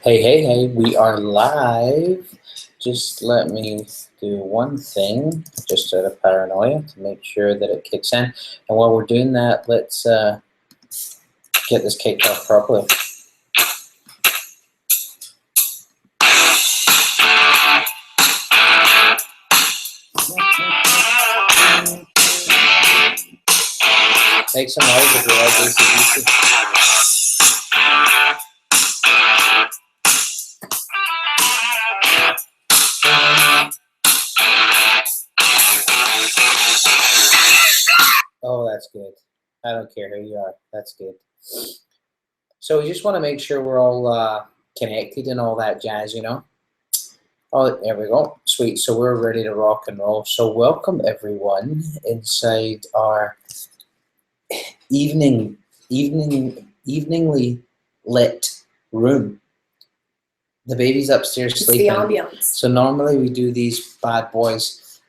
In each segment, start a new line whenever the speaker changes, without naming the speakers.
Hey, we are live. Just let me do one thing, just out of paranoia, to make sure that it kicks in. And while we're doing that, let's get this kicked off properly. Make some noise if you like AC/DC. Oh, that's good. I don't care who you are. That's good. So we just want to make sure we're all connected and all that jazz, you know? Oh, there we go. Sweet. So we're ready to rock and roll. So welcome everyone inside our eveningly lit room. The baby's upstairs sleeping.
It's the ambiance.
So normally we do these bad boys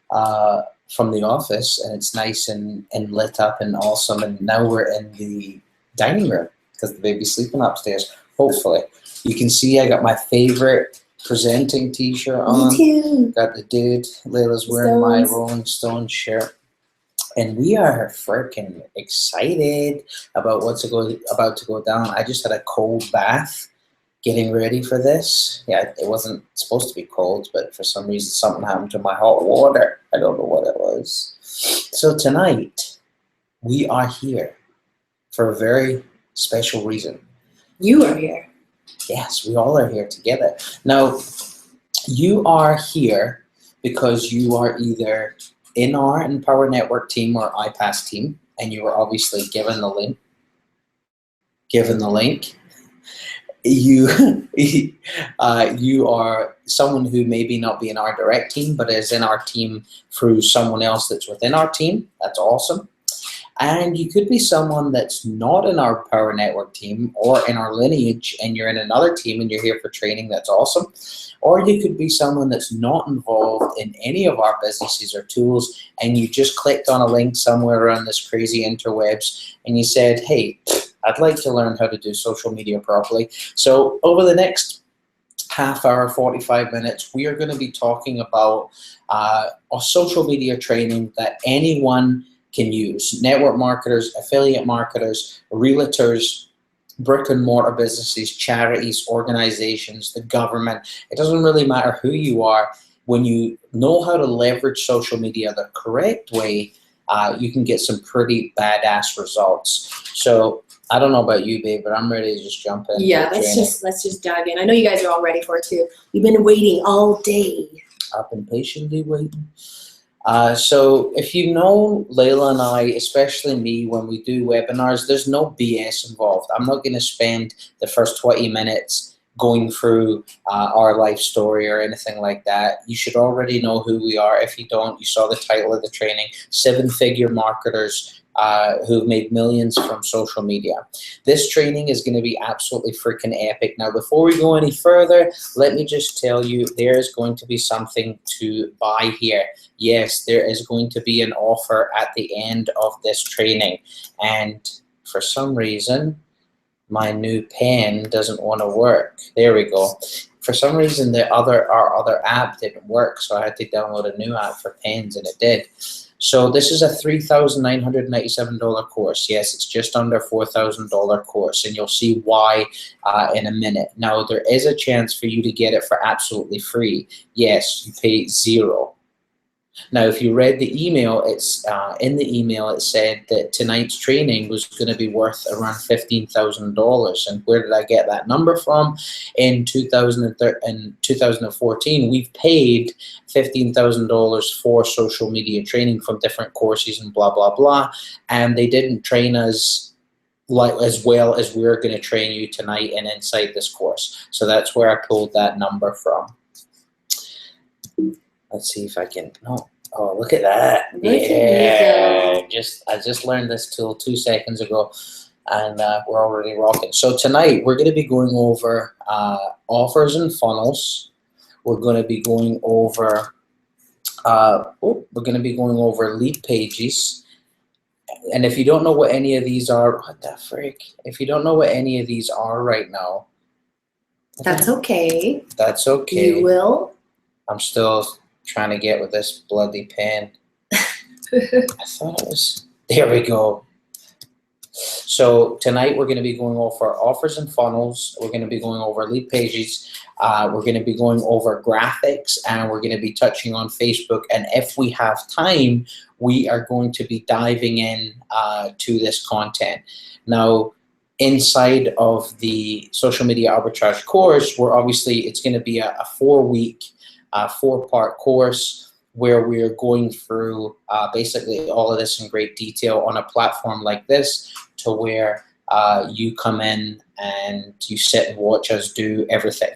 from the office, and it's nice and lit up and awesome. And now we're in the dining room because the baby's sleeping upstairs. Hopefully, you can see I got my favorite presenting T-shirt on.
Me too.
Got the dude. Layla's wearing my Rolling Stone shirt. And we are freaking excited about what's about to go down. I just had a cold bath getting ready for this. Yeah, it wasn't supposed to be cold, but for some reason something happened to my hot water. I don't know what it was. So tonight, we are here for a very special reason.
You are here.
Yes, we all are here together. Now, you are here because you are either in our Empower Network team or iPass team, and you were obviously given the link. You are someone who maybe not be in our direct team, but is in our team through someone else that's within our team. That's awesome. And you could be someone that's not in our Power Network team or in our lineage, and you're in another team and you're here for training. That's awesome. Or you could be someone that's not involved in any of our businesses or tools, and you just clicked on a link somewhere around this crazy interwebs and you said, hey, I'd like to learn how to do social media properly. So over the next half hour, 45 minutes, we are going to be talking about a social media training that anyone can use. Network marketers, affiliate marketers, realtors, brick and mortar businesses, charities, organizations, the government. It doesn't really matter who you are. When you know how to leverage social media the correct way, you can get some pretty badass results. So I don't know about you, babe, but I'm ready to just jump in.
Yeah, let's just dive in. I know you guys are all ready for it too. You've been waiting all day.
I've been patiently waiting. So if you know Layla and I, especially me, when we do webinars, there's no BS involved. I'm not going to spend the first 20 minutes going through our life story or anything like that. You should already know who we are. If you don't, you saw the title of the training, 7-figure marketers who've made millions from social media. This training is going to be absolutely freaking epic. Now, before we go any further, let me just tell you, there is going to be something to buy here. Yes, there is going to be an offer at the end of this training. And for some reason, my new pen doesn't want to work. There we go. For some reason, our other app didn't work, so I had to download a new app for pens, and it did. So this is a $3,997 course. Yes, it's just under $4,000 course, and you'll see why in a minute. Now, there is a chance for you to get it for absolutely free. Yes, you pay $0. Now, if you read the email, it's in the email it said that tonight's training was going to be worth around $15,000. And where did I get that number from? In 2014, we've paid $15,000 for social media training from different courses and blah, blah, blah. And they didn't train us as well as we're going to train you tonight and inside this course. So that's where I pulled that number from. Let's see if I can. Oh, look at that! Yeah, I just learned this tool 2 seconds ago, and we're already rocking. So tonight we're going to be going over offers and funnels. We're going to be going over Leadpages. And if you don't know what any of these are, what the frick? If you don't know what any of these are right now,
That's okay.
That's okay.
You will.
I'm still trying to get with this bloody pen. I thought it was, there we go. So tonight we're going to be going over offers and funnels. We're going to be going over Leadpages. We're going to be going over graphics, and we're going to be touching on Facebook. And if we have time, we are going to be diving in to this content. Now, inside of the social media arbitrage course, it's going to be a 4-week, 4-part course where we're going through basically all of this in great detail on a platform like this, to where you come in and you sit and watch us do everything.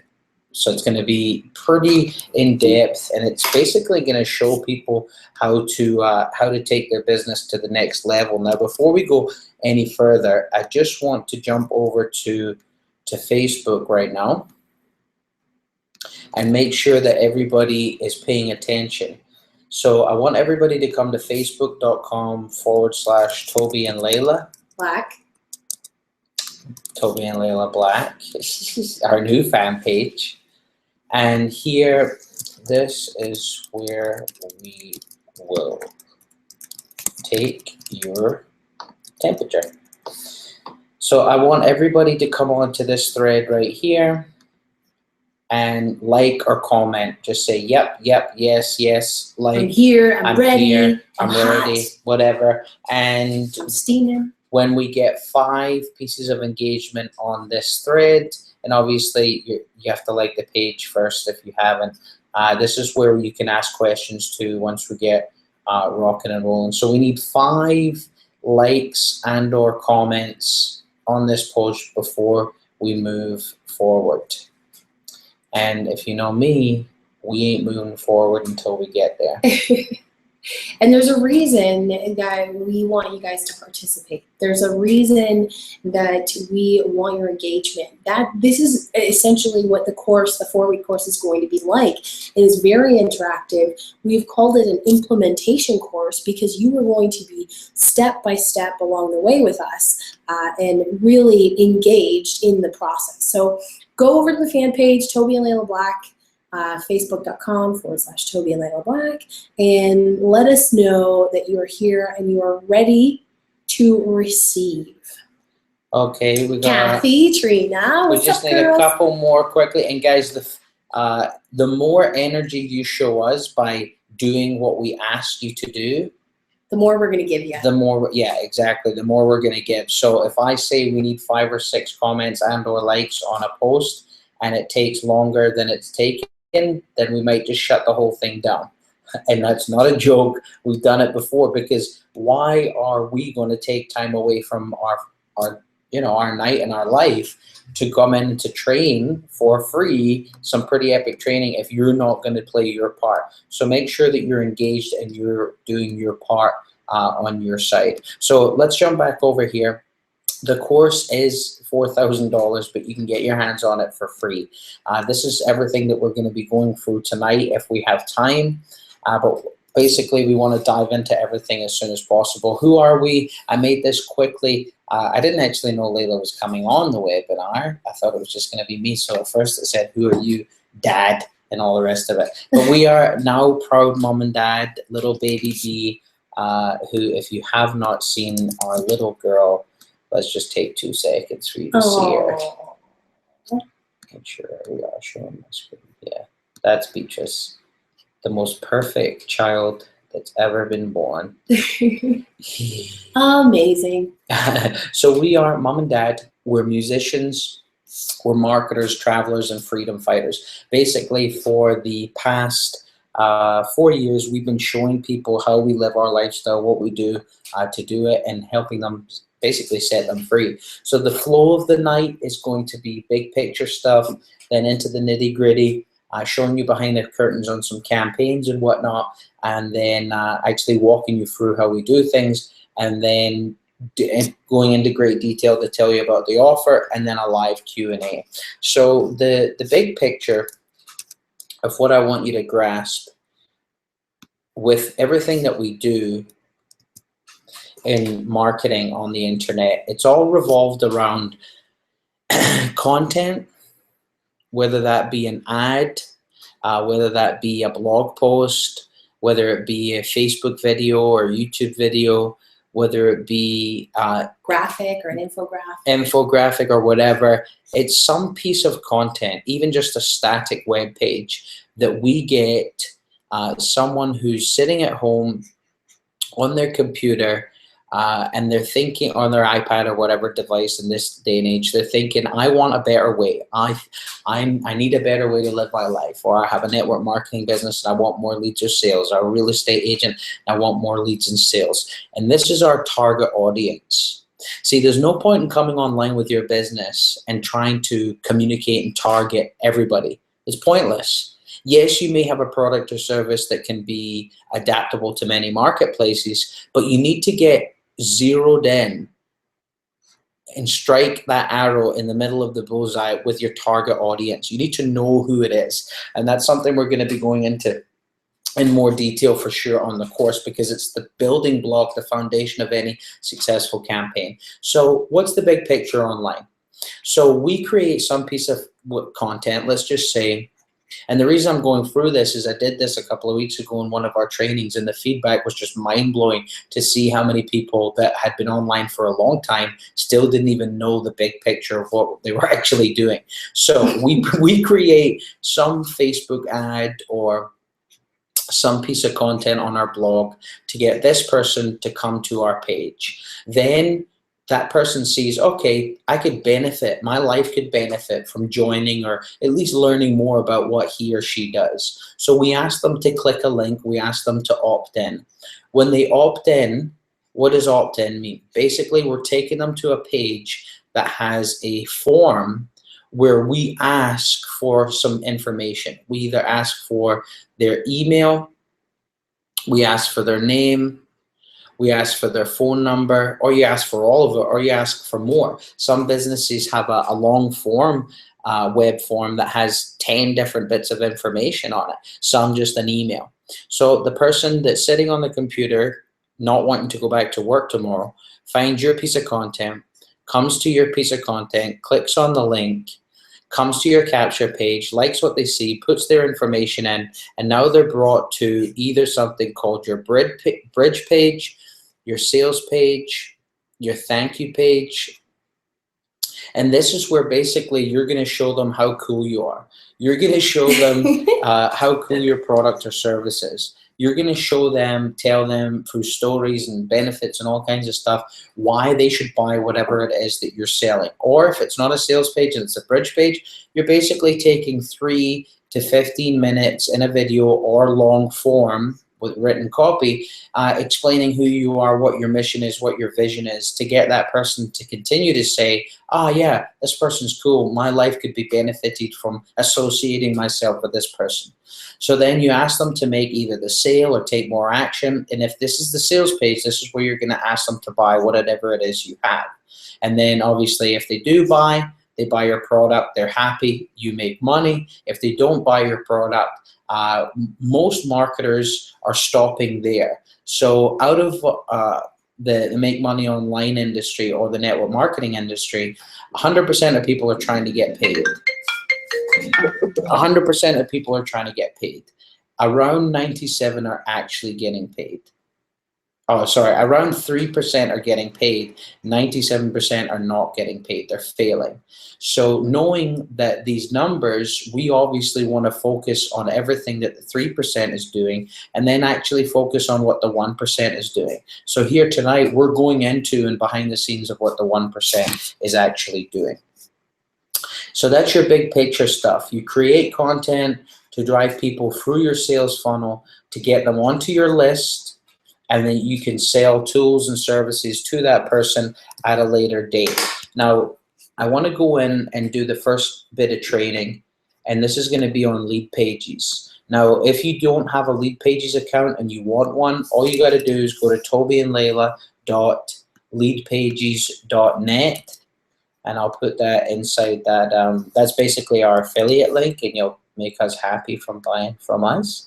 So it's going to be pretty in-depth, and it's basically going to show people how to take their business to the next level. Now, before we go any further, I just want to jump over to Facebook right now and make sure that everybody is paying attention. So I want everybody to come to facebook.com/Toby and Layla
Black.
Toby and Layla Black, our new fan page. And here, this is where we will take your temperature. So I want everybody to come on to this thread right here and like or comment. Just say, yep, yes, like.
I'm here, I'm ready,
here,
I'm
ready,
hot.
whatever. And
I'm steaming.
when we get 5 pieces of engagement on this thread, and obviously you have to like the page first if you haven't, this is where you can ask questions too once we get rocking and rolling. So we need 5 likes and or comments on this post before we move forward. And if you know me, we ain't moving forward until we get there.
And there's a reason that we want you guys to participate. There's a reason that we want your engagement. This is essentially what the course, the 4-week course, is going to be like. It is very interactive. We've called it an implementation course because you are going to be step by step along the way with us and really engaged in the process. So go over to the fan page, Toby and Layla Black, facebook.com/Toby and Layla Black, and let us know that you are here and you are ready to receive.
Okay, we got
Kathy, Trina,
we
what's
just
up,
need
girls?
a couple more quickly. And guys, the more energy you show us by doing what we ask you to do,
the more we're going to give you.
the more, yeah, exactly, the more we're going to give. So if I say we need 5 or 6 comments and or likes on a post, and it takes longer than it's taken, then we might just shut the whole thing down. And that's not a joke. We've done it before, because why are we going to take time away from our night and our life to come in to train for free some pretty epic training if you're not going to play your part? So make sure that you're engaged and you're doing your part on your side. So let's jump back over here. The course is $4,000, but you can get your hands on it for free. This is everything that we're going to be going through tonight if we have time. But basically, we want to dive into everything as soon as possible. Who are we? I made this quickly. I didn't actually know Layla was coming on the webinar. I thought it was just going to be me. So at first it said, who are you, Dad, and all the rest of it. But we are now proud mom and dad, little baby B, who, if you have not seen our little girl, let's just take 2 seconds for you to see her. Make sure we are showing my screen. Yeah, that's Beatrice, the most perfect child that's ever been born.
Amazing.
So we are mom and dad. We're musicians. We're marketers, travelers, and freedom fighters. Basically, for the past 4 years, we've been showing people how we live our lifestyle, what we do to do it, and helping them basically set them free. So the flow of the night is going to be big picture stuff, then into the nitty gritty, showing you behind the curtains on some campaigns and whatnot, and then actually walking you through how we do things, and then going into great detail to tell you about the offer, and then a live Q&A. So the big picture of what I want you to grasp with everything that we do in marketing on the internet, it's all revolved around content, whether that be an ad, whether that be a blog post, whether it be a Facebook video or YouTube video, whether it be
graphic or an infographic
or whatever. It's some piece of content, even just a static web page, that we get someone who's sitting at home on their computer and they're thinking, on their iPad or whatever device in this day and age, they're thinking, I want a better way. I need a better way to live my life, or I have a network marketing business and I want more leads or sales, or a real estate agent and I want more leads and sales. And this is our target audience. See, there's no point in coming online with your business and trying to communicate and target everybody. It's pointless. Yes, you may have a product or service that can be adaptable to many marketplaces, but you need to get zeroed in and strike that arrow in the middle of the bullseye with your target audience. You need to know who it is. And that's something we're going to be going into in more detail for sure on the course, because it's the building block, the foundation of any successful campaign. So what's the big picture online? So we create some piece of content, let's just say, and the reason I'm going through this is I did this a couple of weeks ago in one of our trainings, and the feedback was just mind-blowing to see how many people that had been online for a long time still didn't even know the big picture of what they were actually doing. So we create some Facebook ad or some piece of content on our blog to get this person to come to our page. Then that person sees, okay, I could benefit, my life could benefit from joining or at least learning more about what he or she does. So we ask them to click a link, we ask them to opt in. When they opt in, what does opt in mean? Basically, we're taking them to a page that has a form where we ask for some information. We either ask for their email, we ask for their name, we ask for their phone number, or you ask for all of it, or you ask for more. Some businesses have a long form, web form that has 10 different bits of information on it, some just an email. So the person that's sitting on the computer, not wanting to go back to work tomorrow, finds your piece of content, comes to your piece of content, clicks on the link, comes to your capture page, likes what they see, puts their information in, and now they're brought to either something called your bridge page, your sales page, your thank you page. And this is where basically you're going to show them how cool you are. You're going to show them how cool your product or service is. You're going to show them, tell them through stories and benefits and all kinds of stuff why they should buy whatever it is that you're selling. Or if it's not a sales page and it's a bridge page, you're basically taking 3 to 15 minutes in a video or long form with written copy, explaining who you are, what your mission is, what your vision is, to get that person to continue to say, oh yeah, this person's cool. My life could be benefited from associating myself with this person. So then you ask them to make either the sale or take more action. And if this is the sales page, this is where you're going to ask them to buy whatever it is you have. And then obviously if they do buy, they buy your product, they're happy, you make money. If they don't buy your product, most marketers are stopping there. So out of the make money online industry or the network marketing industry, 100% of people are trying to get paid. 100% of people are trying to get paid. Around 97 are actually getting paid. Oh, sorry, around 3% are getting paid, 97% are not getting paid, they're failing. So knowing that these numbers, we obviously want to focus on everything that the 3% is doing and then actually focus on what the 1% is doing. So here tonight, we're going into and behind the scenes of what the 1% is actually doing. So that's your big picture stuff. You create content to drive people through your sales funnel to get them onto your list, and then you can sell tools and services to that person at a later date. Now, I want to go in and do the first bit of training, and this is going to be on Leadpages. Now, if you don't have a Leadpages account and you want one, all you got to do is go to tobyandlayla.leadpages.net, and I'll put that inside that. That's basically our affiliate link, and you'll make us happy from buying from us.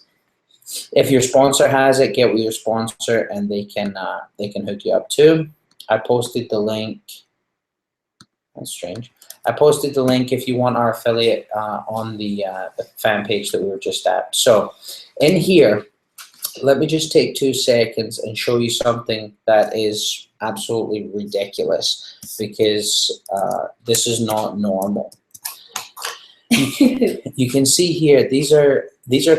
If your sponsor has it, get with your sponsor and they can hook you up too. I posted the link. That's strange. I posted the link if you want our affiliate on the fan page that we were just at. So in here, let me just take 2 seconds and show you something that is absolutely ridiculous, because this is not normal. You can see here, these are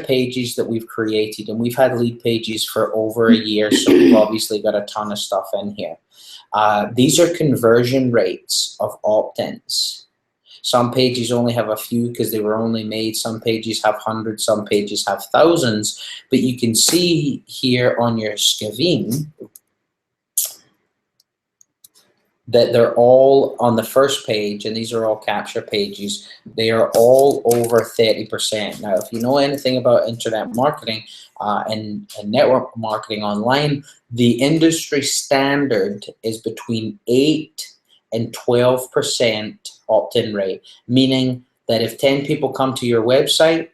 pages that we've created, and we've had Leadpages for over a year, so we've obviously got a ton of stuff in here. These are conversion rates of opt-ins. Some pages only have a few because they were only made. Some pages have hundreds, some pages have thousands. But you can see here on your screen that they're all on the first page, and these are all capture pages. They are all over 30%. Now, if you know anything about internet marketing and network marketing online, the industry standard is between 8 and 12% opt-in rate, meaning that if 10 people come to your website,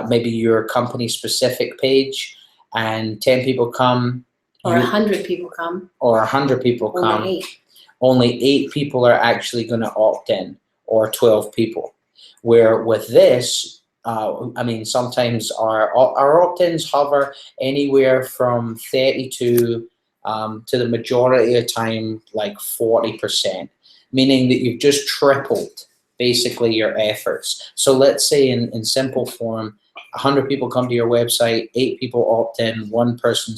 maybe your company specific page, and 10 people come,
or 100 people come,
or 100 people come, only 8 people are actually going to opt in, or 12 people. Where with this, I mean, sometimes our opt-ins hover anywhere from 32 to the majority of the time, like 40%, meaning that you've just tripled basically your efforts. So let's say in simple form, 100 people come to your website, 8 people opt in, one person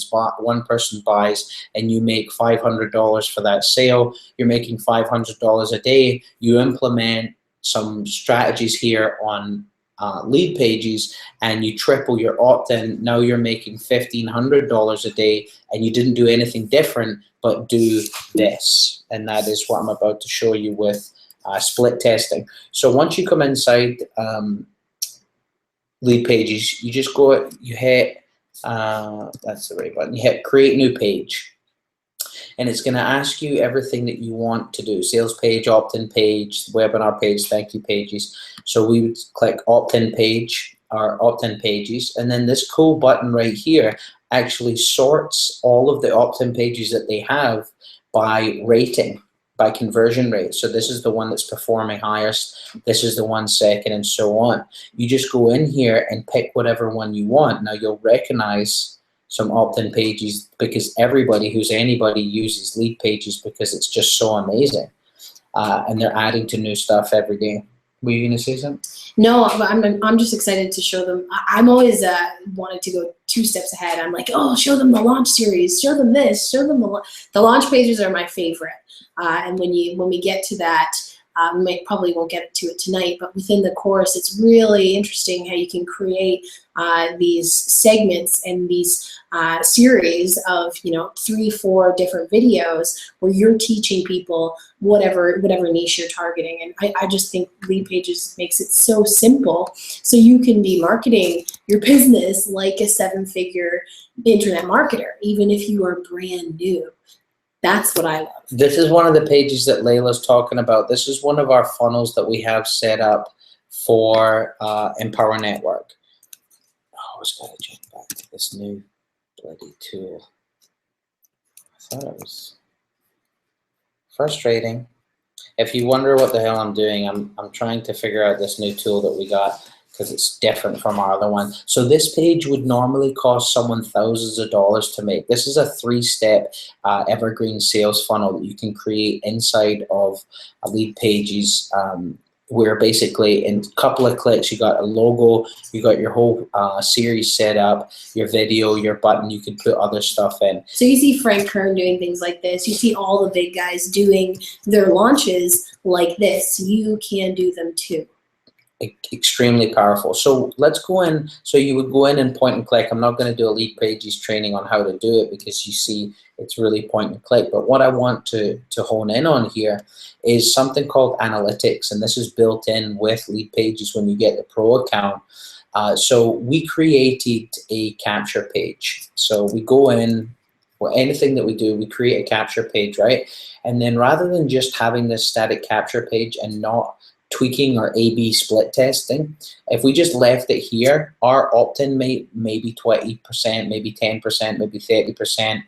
buys, and you make $500 for that sale. You're making $500 a day. You implement some strategies here on Leadpages, and you triple your opt-in. Now you're making $1,500 a day, and you didn't do anything different but do this. And that is what I'm about to show you with split testing. So once you come inside Leadpages, you just go, you hit, that's the right button, you hit create new page. And it's going to ask you everything that you want to do: sales page, opt-in page, webinar page, thank you pages. So we would click opt-in page, or opt-in pages, and then this cool button right here actually sorts all of the opt-in pages that they have by rating, by conversion rate. So this is the one that's performing highest, this is the one second, and so on. You just go in here and pick whatever one you want. Now you'll recognize some opt-in pages because everybody who's anybody uses Leadpages because it's just so amazing. And they're adding to new stuff every day. Were you going to say something?
No, I'm just excited to show them. I'm always wanted to go 2 steps ahead. I'm like, oh, show them the launch series, show them this, show them the launch pages are my favorite. And when we get to that, we probably won't get to it tonight, but within the course, it's really interesting how you can create these segments and these series of 3-4 different videos where you're teaching people whatever niche you're targeting. And I just think Leadpages makes it so simple, so you can be marketing your business like a 7-figure internet marketer, even if you are brand new. That's what I love. This
is one of the pages that Layla's talking about. This is one of our funnels that we have set up for Empower Network. I always gotta jump back to this new bloody tool. I thought it was frustrating. If you wonder what the hell I'm doing, I'm trying to figure out this new tool that we got, because it's different from our other one. So this page would normally cost someone thousands of dollars to make. This is a 3-step evergreen sales funnel that you can create inside of Leadpages, where basically in a couple of clicks you got a logo, you got your whole series set up, your video, your button, you can put other stuff in.
So you see Frank Kern doing things like this. You see all the big guys doing their launches like this. You can do them too.
Extremely powerful. So let's go in. So you would go in and point and click. I'm not going to do a Leadpages training on how to do it because you see it's really point and click. But what I want to hone in on here is something called analytics, and this is built in with Leadpages when you get the pro account. So we created a capture page. So we go in, well, anything that we do, we create a capture page, right? And then rather than just having this static capture page and not tweaking or A/B split testing, if we just left it here, our opt-in may be 20%, maybe 10%, maybe 30%.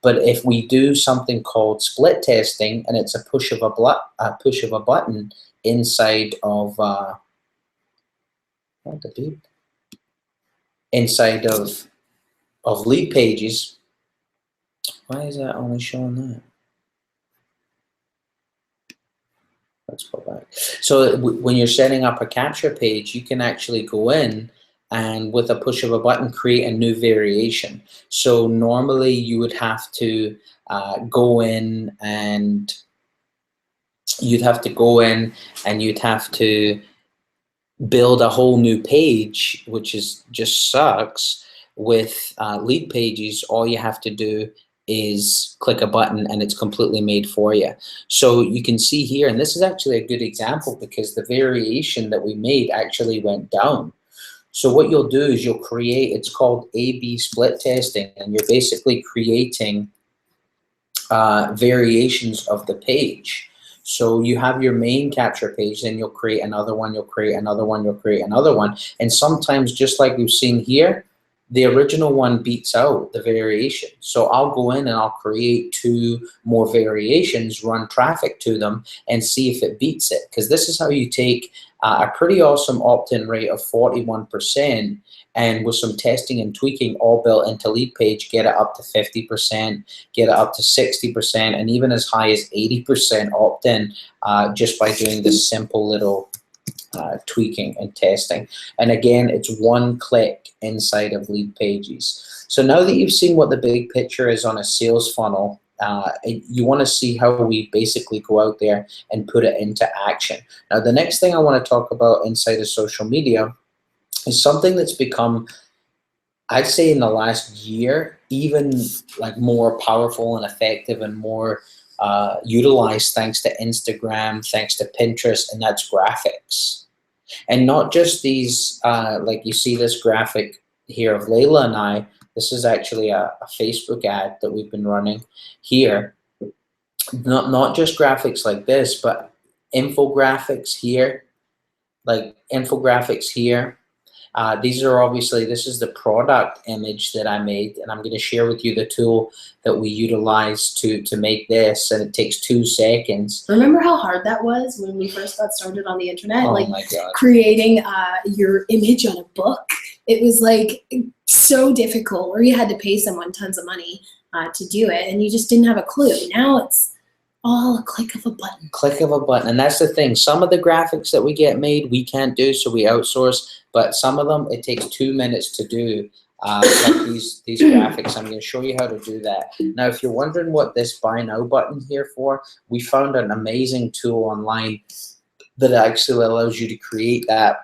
But if we do something called split testing, and it's a push of a button, inside of Leadpages. Why is that only showing that? Let's go back. So when you're setting up a capture page, you can actually go in and with a push of a button create a new variation. So normally you would have to go in and you'd have to build a whole new page, which is just sucks. With Leadpages, all you have to do is click a button and it's completely made for you. So you can see here, and this is actually a good example because the variation that we made actually went down. So what you'll do is you'll create, it's called A/B split testing, and you're basically creating variations of the page. So you have your main capture page, then you'll create another one, you'll create another one, you'll create another one. And sometimes, just like we've seen here, the original one beats out the variation. So I'll go in and I'll create 2 more variations, run traffic to them, and see if it beats it. Because this is how you take a pretty awesome opt-in rate of 41%, and with some testing and tweaking all built into Leadpage, get it up to 50%, get it up to 60%, and even as high as 80% opt-in just by doing this simple little tweaking and testing. And again, it's 1 click inside of Leadpages. So now that you've seen what the big picture is on a sales funnel, you want to see how we basically go out there and put it into action. Now, the next thing I want to talk about inside of social media is something that's become, I'd say in the last year, even like more powerful and effective and more utilized thanks to Instagram, thanks to Pinterest, and that's graphics. And not just these, like you see this graphic here of Layla and I. This is actually a Facebook ad that we've been running here. Not just graphics like this, but infographics here, These are obviously, this is the product image that I made, and I'm going to share with you the tool that we utilize to make this, and it takes 2 seconds.
Remember how hard that was when we first got started on the internet?
Oh
like
my God.
Creating your image on a book. It was like so difficult, or you had to pay someone tons of money to do it, and you just didn't have a clue. Now it's all a click of a button.
Click of a button. And that's the thing. Some of the graphics that we get made, we can't do, so we outsource. But some of them, it takes 2 minutes to do. Like these graphics, I'm going to show you how to do that. Now, if you're wondering what this buy now button here for, we found an amazing tool online that actually allows you to create that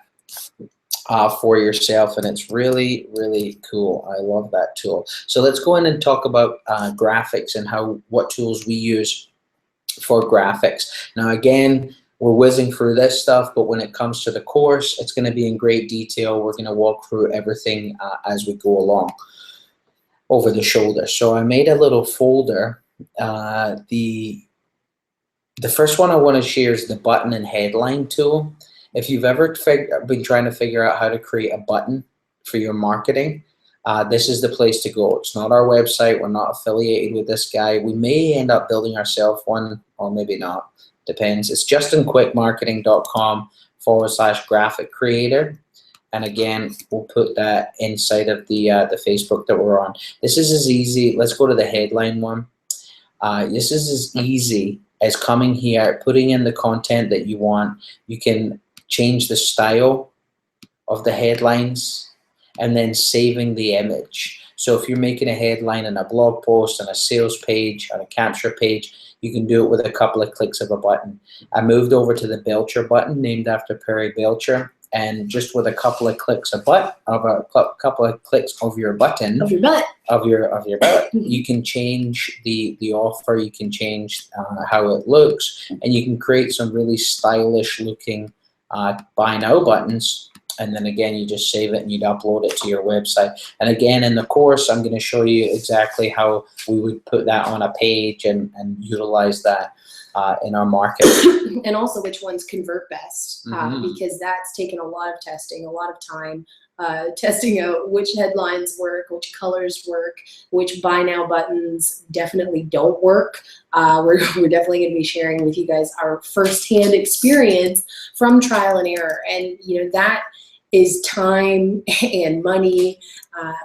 for yourself, and it's really, really cool. I love that tool. So let's go in and talk about graphics and what tools we use for graphics. Now, again, we're whizzing through this stuff, but when it comes to the course, it's going to be in great detail. We're going to walk through everything as we go along over the shoulder. So I made a little folder. The first one I want to share is the button and headline tool. If you've ever been trying to figure out how to create a button for your marketing, this is the place to go. It's not our website. We're not affiliated with this guy. We may end up building ourselves one, or maybe not. Depends. It's justinquickmarketing.com/graphic creator. And again, we'll put that inside of the Facebook that we're on. This is as easy. Let's go to the headline one. This is as easy as coming here, putting in the content that you want. You can change the style of the headlines, and then saving the image. So if you're making a headline in a blog post, on a sales page, on a capture page, you can do it with a couple of clicks of a button. I moved over to the Belcher button, named after Perry Belcher, and just with a couple of clicks of your button, you can change the offer, you can change how it looks, and you can create some really stylish looking buy now buttons. And then again, you just save it and you'd upload it to your website. And again, in the course, I'm going to show you exactly how we would put that on a page and utilize that. in our market.
And also which ones convert best, because that's taken a lot of testing, a lot of time, testing out which headlines work, which colors work, which buy now buttons definitely don't work. We're definitely going to be sharing with you guys our firsthand experience from trial and error. And that is time and money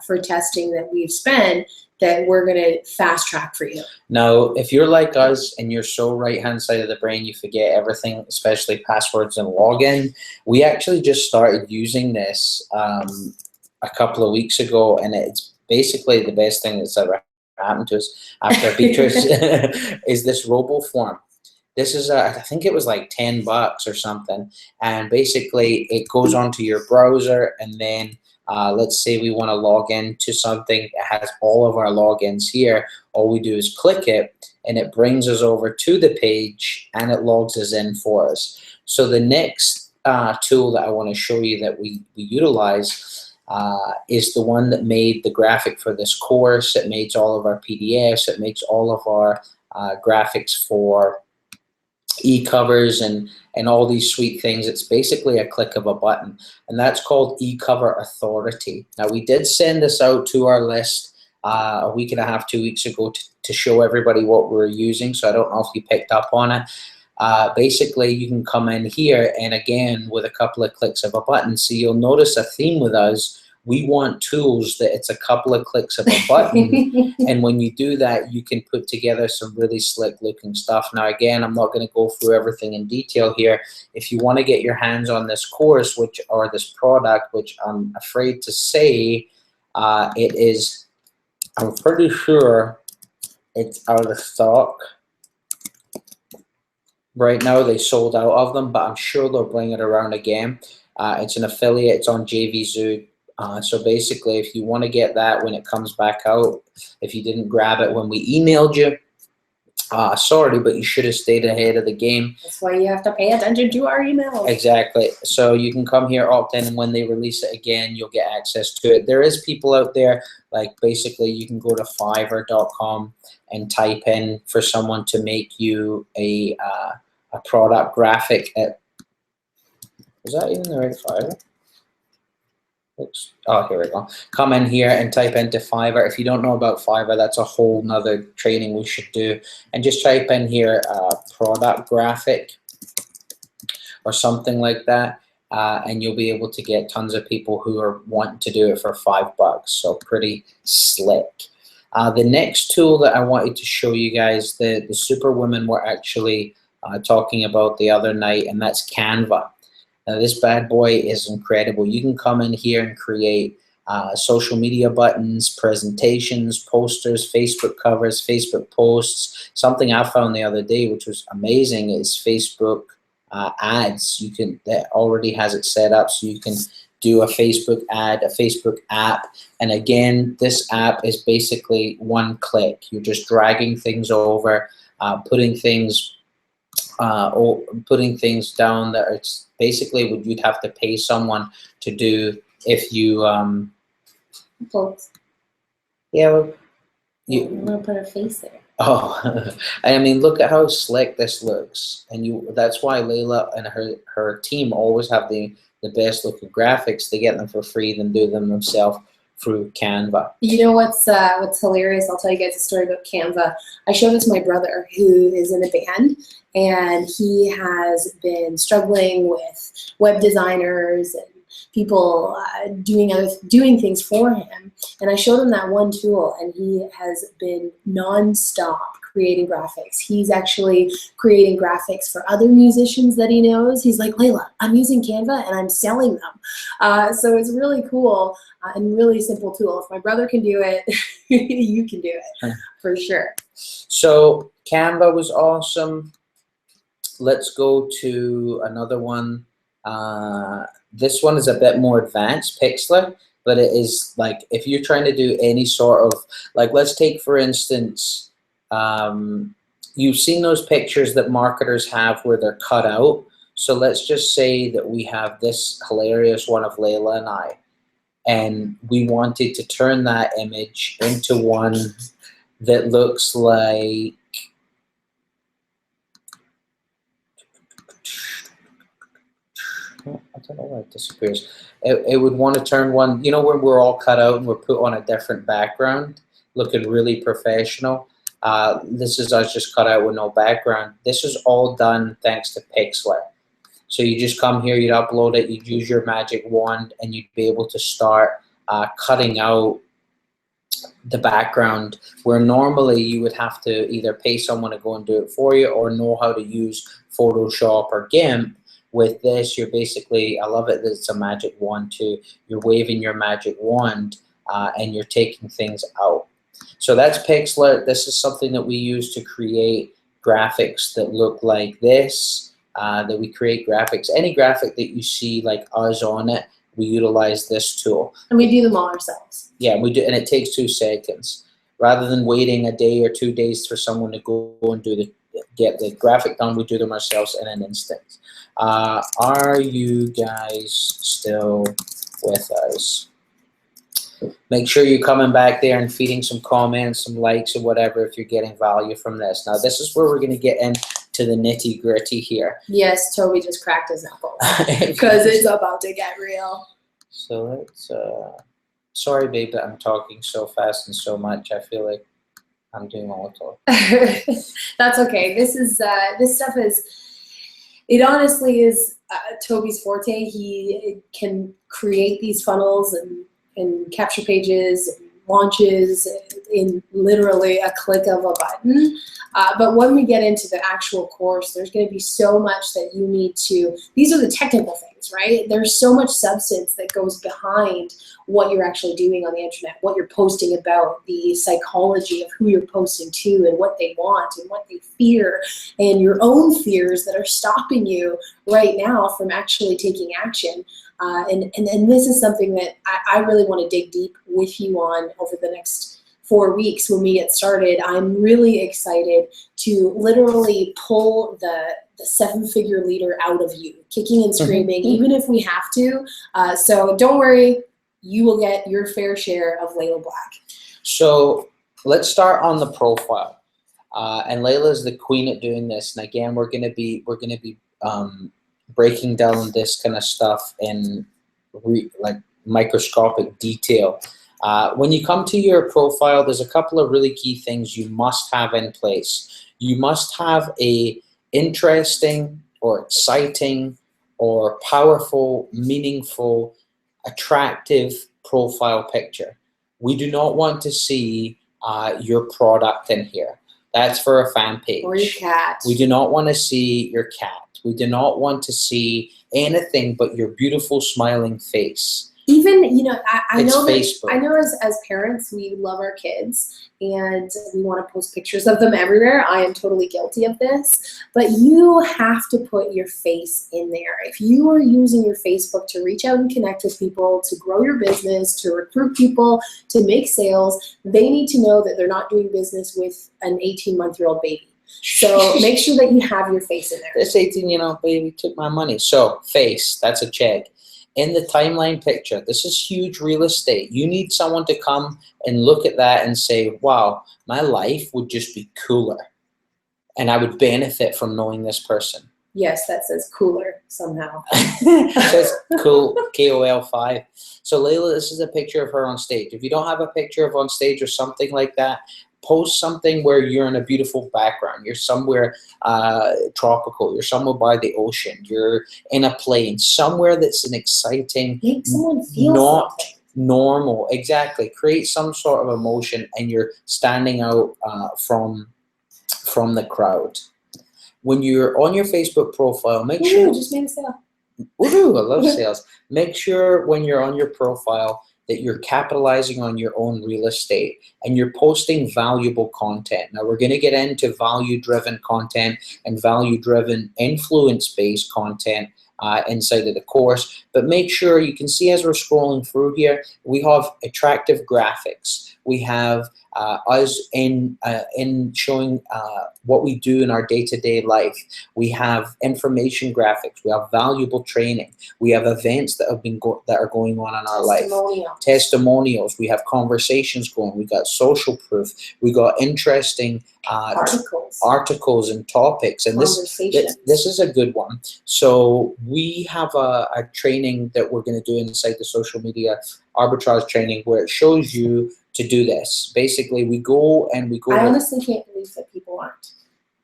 for testing that we've spent that we're going to fast track for you.
Now, if you're like us and you're so right-hand side of the brain, you forget everything, especially passwords and login. We actually just started using this a couple of weeks ago, and it's basically the best thing that's ever happened to us after Arbitrage is this RoboForm. This is, I think it was like $10 or something, and basically it goes onto your browser, and then let's say we want to log into something that has all of our logins here. All we do is click it, and it brings us over to the page, and it logs us in for us. So the next tool that I want to show you that we utilize is the one that made the graphic for this course. It makes all of our PDFs. It makes all of our graphics for e-covers and all these sweet things. It's basically a click of a button, and that's called eCover Authority. Now, we did send this out to our list a week and a half, 2 weeks ago to show everybody what we're using, so I don't know if you picked up on it. Basically, you can come in here, and again, with a couple of clicks of a button, so you'll notice a theme with us. We want tools that it's a couple of clicks of a button, and when you do that, you can put together some really slick looking stuff. Now, again, I'm not going to go through everything in detail here. If you want to get your hands on this course, or this product, which I'm afraid to say it is, I'm pretty sure it's out of stock. Right now, they sold out of them, but I'm sure they'll bring it around again. It's an affiliate. It's on JVZoo. So basically, if you want to get that when it comes back out, if you didn't grab it when we emailed you, sorry, but you should have stayed ahead of the game.
That's why you have to pay attention to our emails.
Exactly. So you can come here, opt in, and when they release it again, you'll get access to it. There is people out there, like basically you can go to Fiverr.com and type in for someone to make you a product graphic. Is that even the right Fiverr? Oops. Oh, here we go. Come in here and type into Fiverr. If you don't know about Fiverr, that's a whole nother training we should do. And just type in here product graphic or something like that, and you'll be able to get tons of people who are wanting to do it for $5. So pretty slick. The next tool that I wanted to show you guys, the superwomen were actually talking about the other night, and that's Canva. Now, this bad boy is incredible. You can come in here and create social media buttons, presentations, posters, Facebook covers, Facebook posts. Something I found the other day, which was amazing, is Facebook ads. That already has it set up, so you can do a Facebook ad, a Facebook app. And again, this app is basically one click. You're just dragging things over, putting things down that it's basically what you'd have to pay someone to do if you yeah, well,
I'm gonna put a face there.
Oh, I mean, look at how slick this looks, and that's why Layla and her team always have the best looking graphics. They get them for free, then do them themselves through Canva.
You know what's hilarious? I'll tell you guys a story about Canva. I showed this to my brother, who is in a band, and he has been struggling with web designers and people doing things for him. And I showed him that one tool, and he has been nonstop creating graphics. He's actually creating graphics for other musicians that he knows. He's like, Layla, I'm using Canva and I'm selling them. So it's really cool and really simple tool. If my brother can do it, you can do it for sure.
So Canva was awesome. Let's go to another one. This one is a bit more advanced, Pixlr, but it is like if you're trying to do any sort of, like, let's take for instance, you've seen those pictures that marketers have where they're cut out. So let's just say that we have this hilarious one of Layla and I, and we wanted to turn that image into one that looks like Oh, I don't know why it disappears. It would want to turn one, you know, when we're all cut out and we're put on a different background, looking really professional. This is us just cut out with no background. This is all done thanks to Pixlr. So you just come here, you'd upload it, you'd use your magic wand, and you'd be able to start cutting out the background, where normally you would have to either pay someone to go and do it for you or know how to use Photoshop or GIMP. With this, you're basically, I love it that it's a magic wand too. You're waving your magic wand and you're taking things out. So that's Pixlr. This is something that we use to create graphics that look like this, that we create graphics. Any graphic that you see like us on it, we utilize this tool.
And we do them all ourselves.
Yeah, we do, and it takes 2 seconds. Rather than waiting a day or 2 days for someone to go and get the graphic done, we do them ourselves in an instant. Are you guys still with us? Make sure you're coming back there and feeding some comments, some likes, or whatever if you're getting value from this. Now, this is where we're going to get into the nitty gritty here.
Yes, Toby just cracked his knuckles because it's about to get real.
So let's, sorry, babe, that I'm talking so fast and so much. I feel like I'm doing all the talk.
That's okay. This stuff is, it honestly is Toby's forte. He can create these funnels and capture pages, and launches in literally a click of a button. But when we get into the actual course, there's going to be so much that you need to, these are the technical things, right? There's so much substance that goes behind what you're actually doing on the internet, what you're posting about, the psychology of who you're posting to and what they want and what they fear, and your own fears that are stopping you right now from actually taking action. And this is something that I really want to dig deep with you on over the next 4 weeks when we get started. I'm really excited to literally pull the 7-figure leader out of you, kicking and screaming, even if we have to. So don't worry, you will get your fair share of Layla Black.
So let's start on the profile. And Layla is the queen at doing this. And again, we're gonna be breaking down this kind of stuff in like microscopic detail. When you come to your profile, there's a couple of really key things you must have in place. You must have a interesting or exciting or powerful, meaningful, attractive profile picture. We do not want to see your product in here. That's for a fan page.
Or your cat.
We do not want to see your cat. We do not want to see anything but your beautiful smiling face.
Even, you know, I know
Facebook.
I know as parents, we love our kids and we want to post pictures of them everywhere. I am totally guilty of this, but you have to put your face in there. If you are using your Facebook to reach out and connect with people, to grow your business, to recruit people, to make sales, they need to know that they're not doing business with an 18-month-old baby. So make sure that you have your face in there.
This 18-year-old baby took my money. So face, that's a check. In the timeline picture, this is huge real estate. You need someone to come and look at that and say, wow, my life would just be cooler. And I would benefit from knowing this person.
Yes, that says cooler somehow.
It says cool, KOL5. So Layla, this is a picture of her on stage. If you don't have a picture of on stage or something like that, post something where you're in a beautiful background. You're somewhere tropical. You're somewhere by the ocean. You're in a plane. Somewhere that's an exciting,
make someone feel
not
something.
Normal. Exactly. Create some sort of emotion, and you're standing out from the crowd. When you're on your Facebook profile, make sure.
Just made a sale.
Ooh, I love sales. Make sure when you're on your profile that you're capitalizing on your own real estate and you're posting valuable content. Now, we're going to get into value-driven content and value-driven influence-based content inside of the course, but make sure you can see as we're scrolling through here, we have attractive graphics. We have us in showing what we do in our day-to-day life. We have information graphics. We have valuable training. We have events that are going on in our life. Testimonials. We have conversations going. We got social proof. We got interesting articles and topics. And this is a good one. So we have a training that we're going to do inside the social media arbitrage training where it shows you to do this. Basically, we go. I
honestly can't believe that people aren't.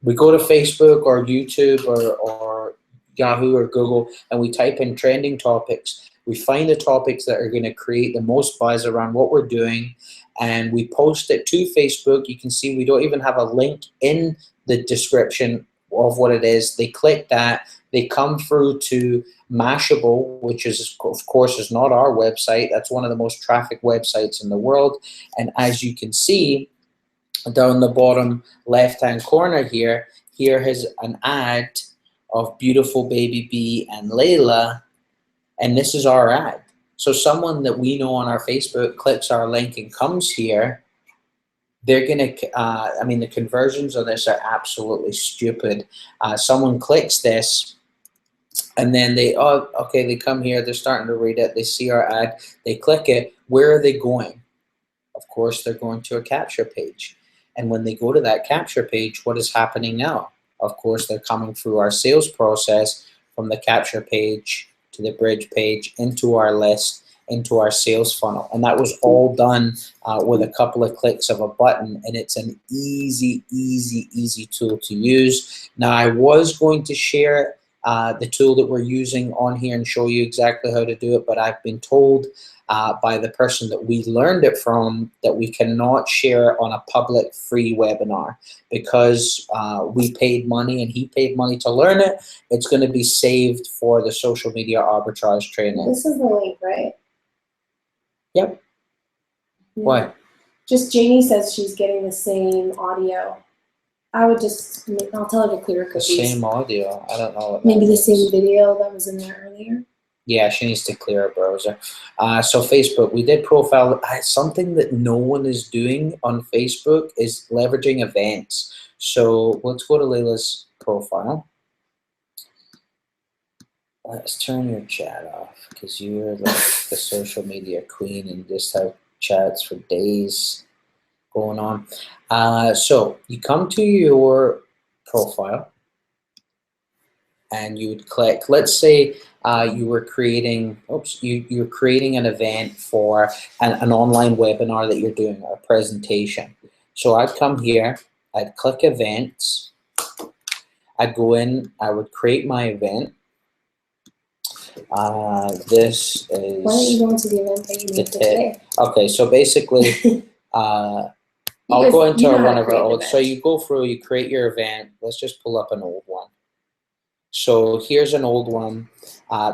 We go to Facebook or YouTube or Yahoo or Google, and we type in trending topics. We find the topics that are going to create the most buzz around what we're doing, and we post it to Facebook. You can see we don't even have a link in the description of what it is. They click that. They come through to Mashable, which is, of course, is not our website. That's one of the most trafficked websites in the world. And as you can see, down the bottom left-hand corner here is an ad of beautiful baby B and Layla, and this is our ad. So someone that we know on our Facebook clicks our link and comes here, they're gonna, I mean, the conversions on this are absolutely stupid. Someone clicks this, and then they come here, they're starting to read it, they see our ad, they click it. Where are they going? Of course, they're going to a capture page. And when they go to that capture page, what is happening now? Of course, they're coming through our sales process from the capture page to the bridge page into our list, into our sales funnel. And that was all done with a couple of clicks of a button. And it's an easy, easy, easy tool to use. Now, I was going to share the tool that we're using on here and show you exactly how to do it, but I've been told by the person that we learned it from that we cannot share it on a public free webinar because we paid money and he paid money to learn it. It's going to be saved for the social media arbitrage training.
This is the link, right?
Yep. Yeah. Why?
Just Janie says she's getting the same audio. I'll tell her to clear cookies.
The same audio? I don't know what
maybe the same video that was in there earlier.
Yeah, she needs to clear her browser. So Facebook, we did profile. Something that no one is doing on Facebook is leveraging events. So let's go to Layla's profile. Let's turn your chat off because you're like the social media queen and just have chats for days going on. So you come to your profile and you would click, let's say you were creating, you're creating an event for an online webinar that you're doing, or a presentation. So I'd come here, I'd click events, I'd go in, I would create my event. This is...
Why don't you go into the event that you made today?
Okay, so basically, I'll go into one of our old, so you go through, you create your event. Let's just pull up an old one. So here's an old one.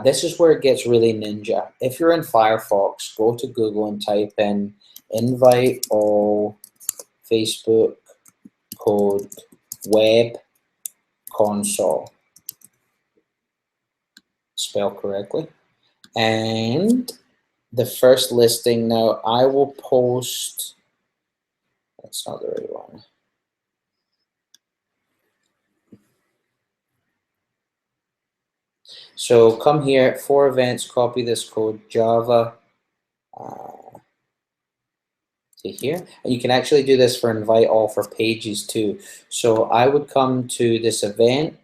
This is where it gets really ninja. If you're in Firefox, go to Google and type in invite all Facebook code web console. Spell correctly. And the first listing, now I will post, that's not the right one. So come here, for events, copy this code Java to here. And you can actually do this for invite all for pages too. So I would come to this event,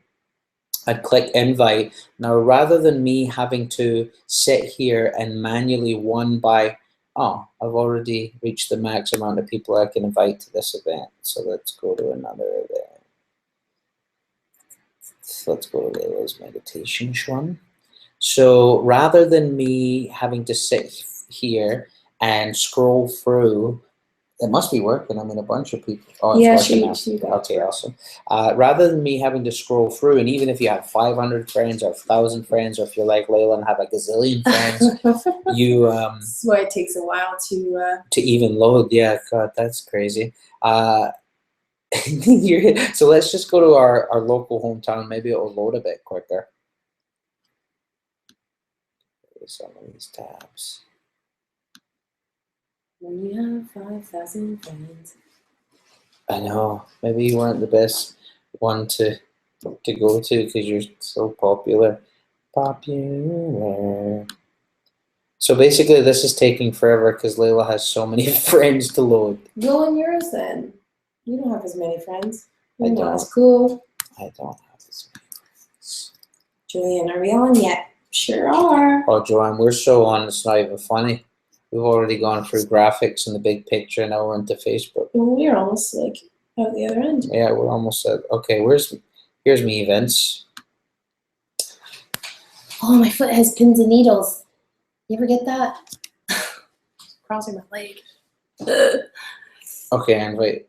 I'd click invite. Now rather than me having to sit here and manually one by, oh, I've already reached the max amount of people I can invite to this event. So let's go to another event. So let's go to Layla's meditation one. So rather than me having to sit here and scroll through, it must be working. I mean, a bunch of people. Oh, it's working now. Okay, awesome. Rather than me having to scroll through, and even if you have 500 friends or 1,000 friends, or if you're like Layla and have a gazillion friends, you...
This is why it takes a while
to even load. Yeah, God, that's crazy. So let's just go to our local hometown. Maybe it will load a bit quicker. Some of these tabs.
When you have 5,000 friends.
I know. Maybe you weren't the best one to go to because you're so popular. Popular. So basically, this is taking forever because Layla has so many friends to load.
Go on yours then. You don't have as many friends.
I
You're
don't.
not as cool.
I don't have this many friends.
Julian, are we on yet? Sure are.
Oh, Joanne, we're so on. It's not even funny. We've already gone through graphics and the big picture. Now we're into Facebook.
We're almost like out the other end.
Yeah, we're almost at. Okay, here's me events.
Oh, my foot has pins and needles. You ever get that? Crossing my leg.
Okay, and wait.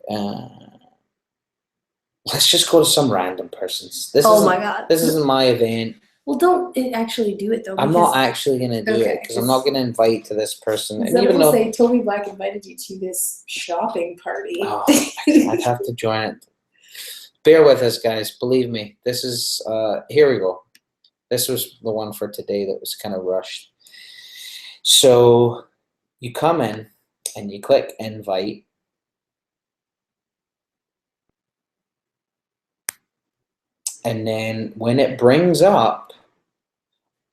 Let's just go to some random persons.
Oh my god.
This isn't my event.
Well, don't actually do it though.
I'm not actually gonna do it because I'm not gonna invite to this person. And even though
say Toby Black invited you to this shopping party.
oh, I'd have to join it. Bear with us, guys. Believe me. This is here we go. This was the one for today that was kind of rushed. So you come in and you click invite. And then when it brings up,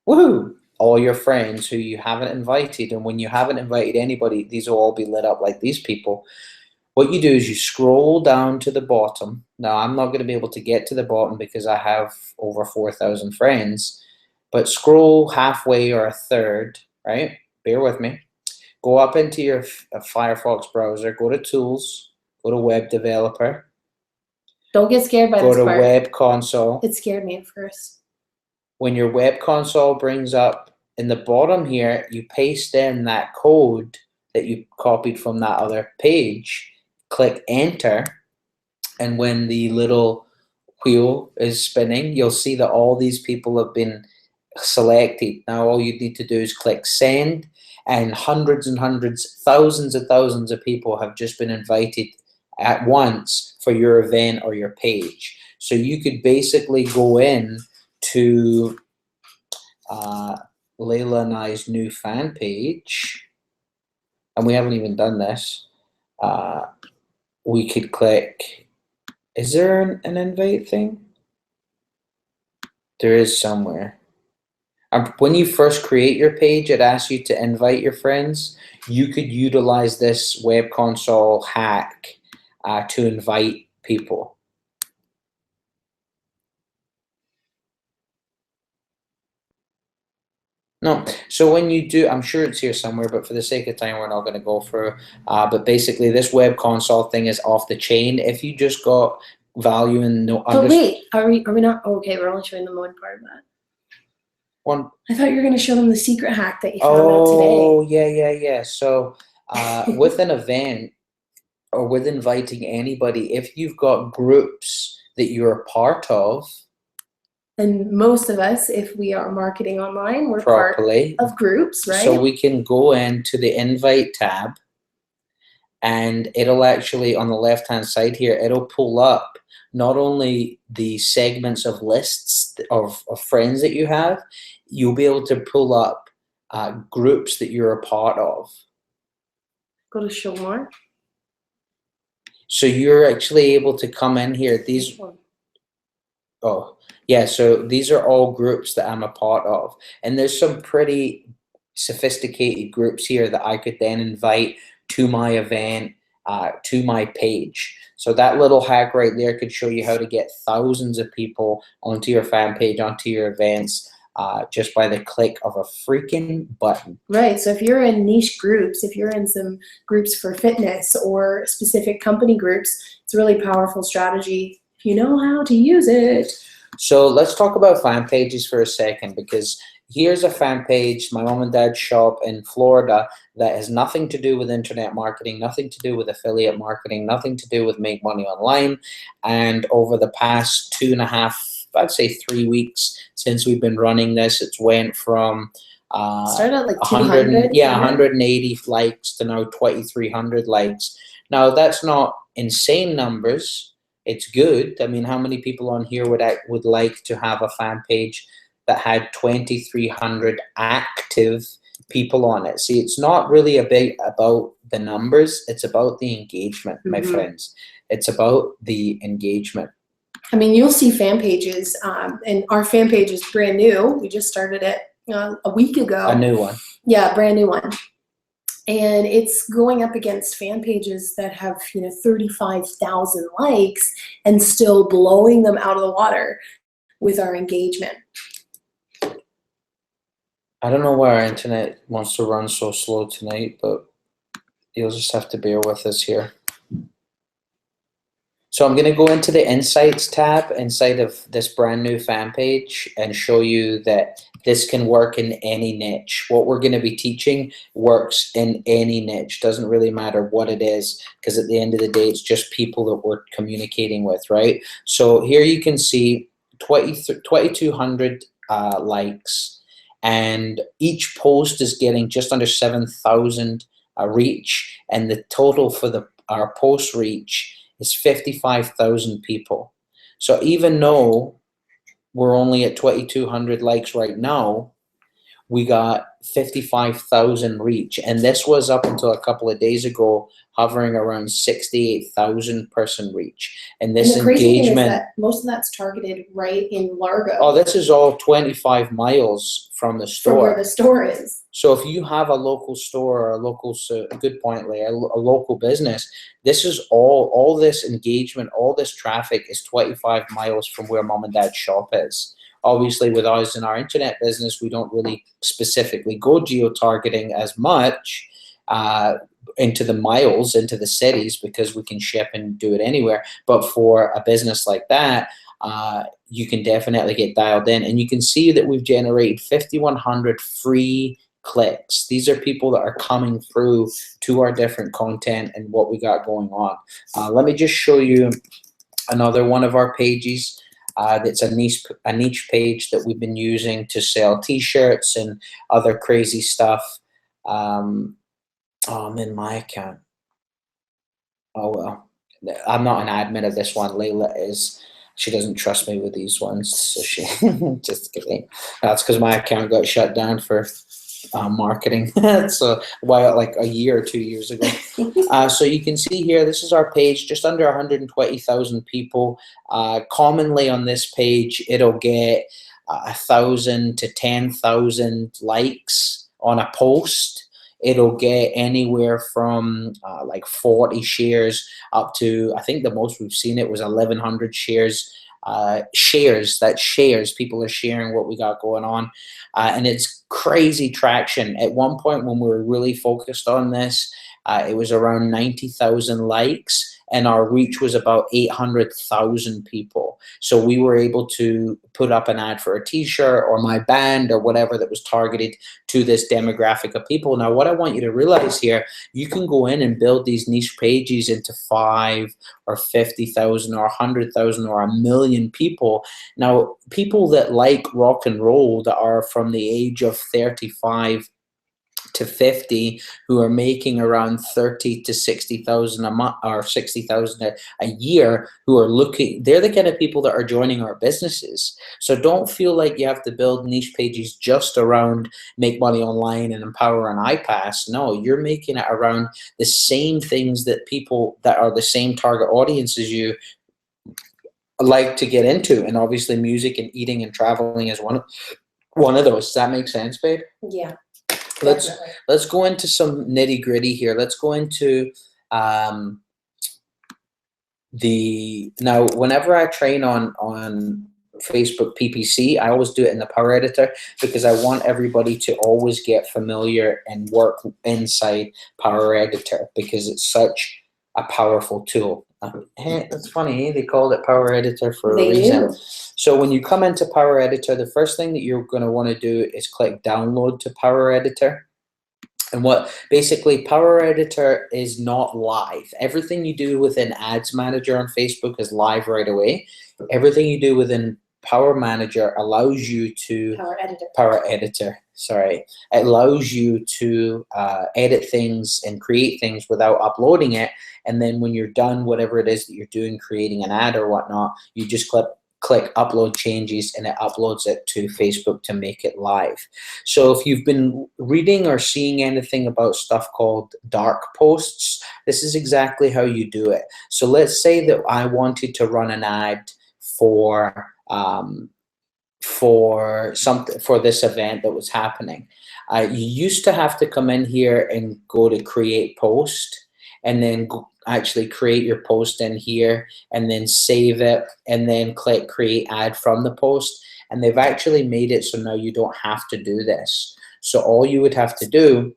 woohoo, all your friends who you haven't invited, and when you haven't invited anybody, these will all be lit up like these people. What you do is you scroll down to the bottom. Now, I'm not going to be able to get to the bottom because I have over 4,000 friends, but scroll halfway or a third, right? Bear with me. Go up into your Firefox browser, go to Tools, go to Web Developer.
Don't get scared by this
Go to
part.
Web Console.
It scared me at first.
When your Web Console brings up in the bottom here, you paste in that code that you copied from that other page, click enter, and when the little wheel is spinning, you'll see that all these people have been selected. Now all you need to do is click send, and hundreds and hundreds, thousands of people have just been invited at once for your event or your page. So you could basically go in to Layla and I's new fan page, and we haven't even done this. We could click, is there an invite thing? There is somewhere. When you first create your page, it asks you to invite your friends. You could utilize this web console hack to invite people. No, so when you do, I'm sure it's here somewhere, but for the sake of time, we're not going to go through. But basically, this web console thing is off the chain. If you just got value in no.
But wait, are we not? Oh, okay, we're only showing them one part of that.
One.
I thought you were going to show them the secret hack that you found out today.
Oh, yeah. So with an event or with inviting anybody, if you've got groups that you're a part of,
and most of us, if we are marketing online, we're
properly,
part of groups, right?
So we can go into the invite tab, and it'll actually, on the left-hand side here, it'll pull up not only the segments of lists of friends that you have, you'll be able to pull up groups that you're a part of.
Go to show more.
So you're actually able to come in here. These, oh, yeah, so these are all groups that I'm a part of. And there's some pretty sophisticated groups here that I could then invite to my event, to my page. So that little hack right there could show you how to get thousands of people onto your fan page, onto your events, just by the click of a freaking button.
Right. So if you're in niche groups, if you're in some groups for fitness or specific company groups, it's a really powerful strategy if you know how to use it.
So let's talk about fan pages for a second, because here's a fan page, my mom and dad's shop in Florida, that has nothing to do with internet marketing, nothing to do with affiliate marketing, nothing to do with make money online. And over the past 2.5, I'd say 3 weeks since we've been running this, it's went from
started at like 200,
180 likes to now 2,300 likes. Now that's not insane numbers. It's good. I mean, how many people on here would like to have a fan page that had 2,300 active people on it? See, it's not really about the numbers. It's about the engagement, my friends. It's about the engagement.
I mean, you'll see fan pages, and our fan page is brand new. We just started it a week ago.
A new one.
Yeah, brand new one. And it's going up against fan pages that have, 35,000 likes and still blowing them out of the water with our engagement.
I don't know why our internet wants to run so slow tonight, but you'll just have to bear with us here. So I'm going to go into the Insights tab inside of this brand new fan page and show you that this can work in any niche. What we're going to be teaching works in any niche. Doesn't really matter what it is, because at the end of the day, it's just people that we're communicating with, right? So here you can see 2,200 likes, and each post is getting just under 7,000 reach, and the total for our post reach is 55,000 people. So even though we're only at 2,200 likes right now, we got 55,000 reach. And this was up until a couple of days ago, hovering around 68,000 person reach. And this
And the crazy
engagement,
thing is that most of that's targeted right in Largo.
oh, this is all 25 miles from the store.
From where the store is.
So if you have a local store or a local, good point, Leah, a local business, this is all this engagement, all this traffic is 25 miles from where mom and dad's shop is. Obviously, with us in our internet business, we don't really specifically go geo-targeting as much into the miles, into the cities, because we can ship and do it anywhere. But for a business like that, you can definitely get dialed in. And you can see that we've generated 5,100 free clicks. These are people that are coming through to our different content and what we got going on. Let me just show you another one of our pages. That's a niche page that we've been using to sell t-shirts and other crazy stuff. Oh, I'm in my account. Oh well, I'm not an admin of this one. Layla is. She doesn't trust me with these ones, so she just kidding. That's because my account got shut down for marketing. So like a year or 2 years ago. So you can see here, this is our page, just under 120,000 people. Commonly on this page, it'll get 1,000 to 10,000 likes on a post. It'll get anywhere from like 40 shares up to, I think the most we've seen it was 1,100 shares. That's shares. People are sharing what we got going on. And it's crazy traction. At one point when we were really focused on this, it was around 90,000 likes, and our reach was about 800,000 people. So we were able to put up an ad for a t-shirt or my band or whatever that was targeted to this demographic of people. Now, what I want you to realize here, you can go in and build these niche pages into 5 or 50,000 or 100,000 or 1,000,000 people. Now, people that like rock and roll that are from the age of 35 to 50, who are making around 30 to 60,000 a month or 60,000 a year, who are looking, they're the kind of people that are joining our businesses. So don't feel like you have to build niche pages just around make money online and empower and iPass. No, you're making it around the same things that people that are the same target audience as you like to get into. And obviously music and eating and traveling is one of those. Does that make sense, babe?
Yeah.
Let's go into some nitty gritty here. Let's go into now. Whenever I train on Facebook PPC, I always do it in the Power Editor, because I want everybody to always get familiar and work inside Power Editor, because it's such a powerful tool. It's funny, they called it Power Editor for a reason. So when you come into Power Editor, the first thing that you're going to want to do is click download to Power Editor. And what basically Power Editor is not live. Everything you do within Ads Manager on Facebook is live right away. Everything you do within Power Manager allows you to Power Editor. Sorry, it allows you to edit things and create things without uploading it. And then when you're done, whatever it is that you're doing, creating an ad or whatnot, you just click upload changes, and it uploads it to Facebook to make it live. So if you've been reading or seeing anything about stuff called dark posts, this is exactly how you do it. So let's say that I wanted to run an ad for this event that was happening. You used to have to come in here and go to create post, and then actually create your post in here, and then save it, and then click create ad from the post. And they've actually made it so now you don't have to do this. So all you would have to do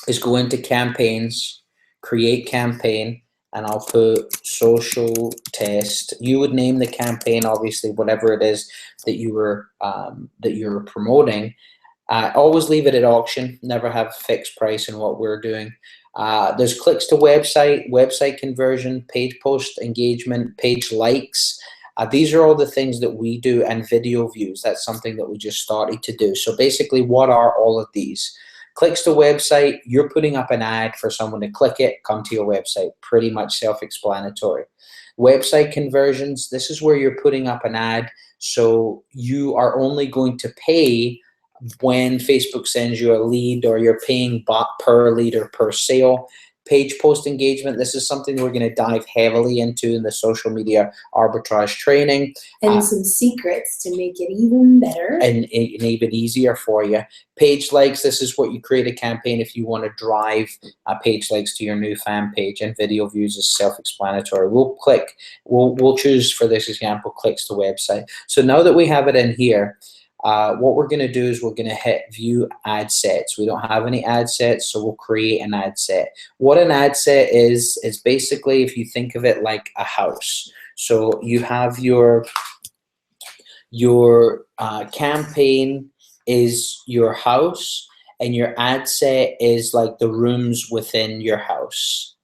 is go into campaigns, create campaign, and I'll put social test. You would name the campaign, obviously, whatever it is that you were promoting. Always leave it at auction. Never have fixed price in what we're doing. There's clicks to website, website conversion, page post engagement, page likes. These are all the things that we do, and video views. That's something that we just started to do. So basically, what are all of these? Clicks to website, you're putting up an ad for someone to click it, come to your website. Pretty much self-explanatory. Website conversions, this is where you're putting up an ad, so you are only going to pay when Facebook sends you a lead, or you're paying per lead or per sale. Page post engagement, this is something we're going to dive heavily into in the social media arbitrage training.
And some secrets to make it even better.
And even easier for you. Page likes, this is what you create a campaign if you want to drive page likes to your new fan page. And video views is self-explanatory. We'll choose for this example, clicks to website. So now that we have it in here, what we're going to do is we're going to hit view ad sets. We don't have any ad sets, so we'll create an ad set. What an ad set is basically, if you think of it like a house. So you have your campaign is your house, and your ad set is like the rooms within your house.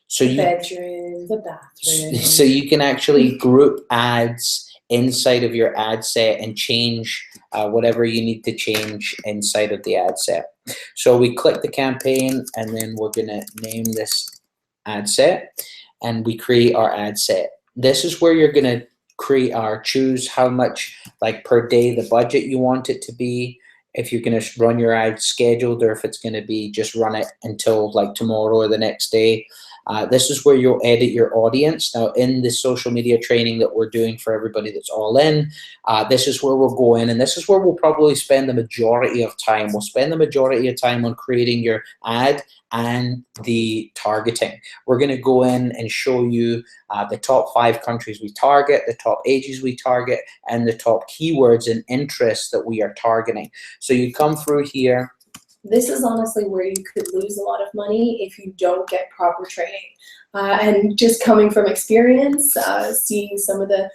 So
the bedroom, the bathroom.
So you can actually group ads inside of your ad set and change whatever you need to change inside of the ad set. So we click the campaign, and then we're going to name this ad set, and we create our ad set. This is where you're going to choose how much, like per day, the budget you want it to be, if you're going to run your ad scheduled, or if it's going to be just run it until like tomorrow or the next day. This is where you'll edit your audience. Now, in the social media training that we're doing for everybody that's all in, this is where we'll go in, and this is where we'll probably spend the majority of time. We'll spend the majority of time on creating your ad and the targeting. We're going to go in and show you the top 5 countries we target, the top ages we target, and the top keywords and interests that we are targeting. So you come through here.
This is honestly where you could lose a lot of money if you don't get proper training. And just coming from experience, seeing some of the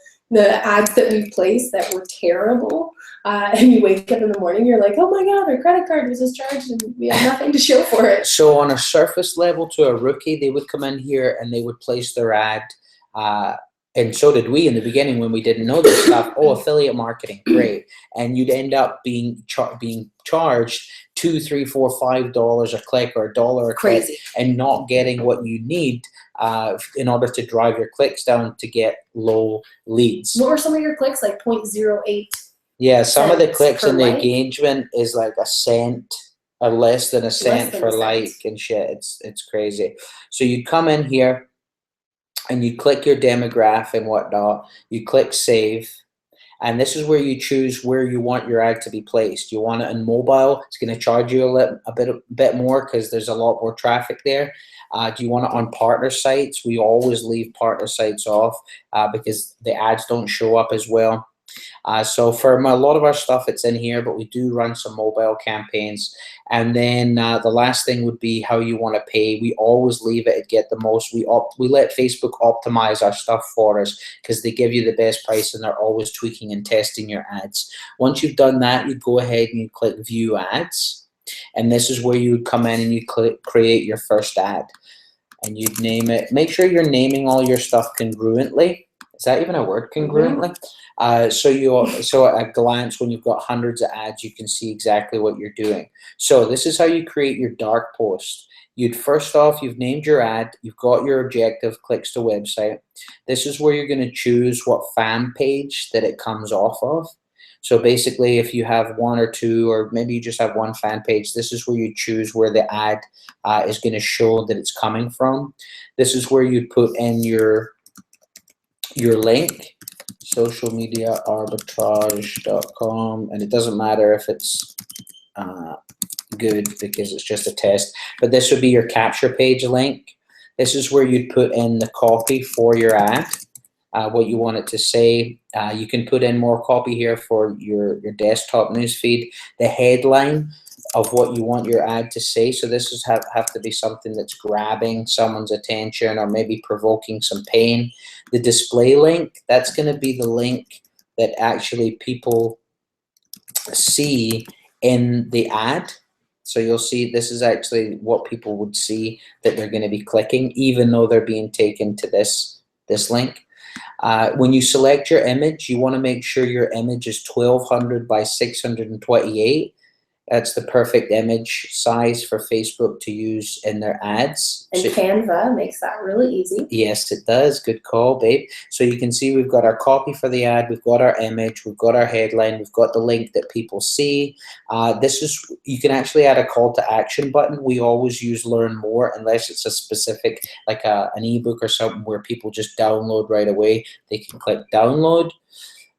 ads that we've placed that were terrible, and you wake up in the morning, you're like, oh my God, our credit card was just charged and we have nothing to show for it.
So on a surface level, to a rookie, they would come in here and they would place their ad, and so did we in the beginning when we didn't know this stuff. Oh, affiliate marketing, great. And you'd end up being charged $2, $3, $4, $5 a click, or $1 a click, and not getting what you need in order to drive your clicks down to get low leads.
What were some of your clicks, like 0.08?
Yeah, some of the clicks and the engagement is like a cent or less than a cent for like and shit. It's crazy. So you come in here and you click your demographic and whatnot. You click save. And this is where you choose where you want your ad to be placed. You want it on mobile. It's going to charge you a bit more because there's a lot more traffic there. Do you want it on partner sites? We always leave partner sites off because the ads don't show up as well. So for a lot of our stuff, it's in here, but we do run some mobile campaigns. And then the last thing would be how you want to pay. We always leave it at get the most. We let Facebook optimize our stuff for us because they give you the best price, and they're always tweaking and testing your ads. Once you've done that, you go ahead and you click view ads. And this is where you would come in and you click create your first ad. And you'd name it. Make sure you're naming all your stuff congruently. Is that even a word, congruently? So at a glance, when you've got hundreds of ads, you can see exactly what you're doing. So this is how you create your dark post. First off, you've named your ad, you've got your objective, clicks to website. This is where you're going to choose what fan page that it comes off of. So basically, if you have one or two, or maybe you just have one fan page, this is where you choose where the ad is going to show that it's coming from. This is where you put in your link, socialmediaarbitrage.com, and it doesn't matter if it's good because it's just a test, but this would be your capture page link. This is where you'd put in the copy for your ad, what you want it to say. You can put in more copy here for your desktop newsfeed, the headline of what you want your ad to say. So this is have to be something that's grabbing someone's attention or maybe provoking some pain. The display link, that's going to be the link that actually people see in the ad. So you'll see this is actually what people would see that they're going to be clicking, even though they're being taken to this link. When you select your image, you want to make sure your image is 1200 by 628. That's the perfect image size for Facebook to use in their ads.
And Canva makes that really easy.
Yes, it does. Good call, babe. So you can see we've got our copy for the ad, we've got our image, we've got our headline, we've got the link that people see. You can actually add a call to action button. We always use learn more unless it's a specific, like an ebook or something where people just download right away. They can click download.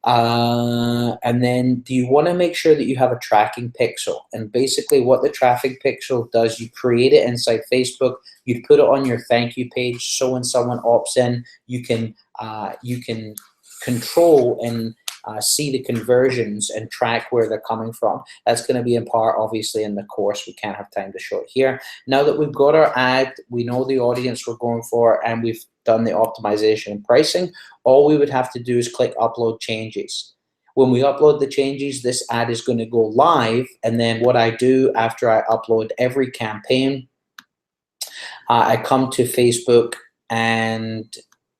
And then do you want to make sure that you have a tracking pixel? And basically what the tracking pixel does, you create it inside Facebook, you put it on your thank you page, so when someone opts in, you can control and see the conversions and track where they're coming from. That's going to be in part, obviously, in the course. We can't have time to show it here. Now that we've got our ad, we know the audience we're going for, and we've done the optimization and pricing, all we would have to do is click upload changes. When we upload the changes, this ad is going to go live, and then what I do after I upload every campaign, I come to Facebook and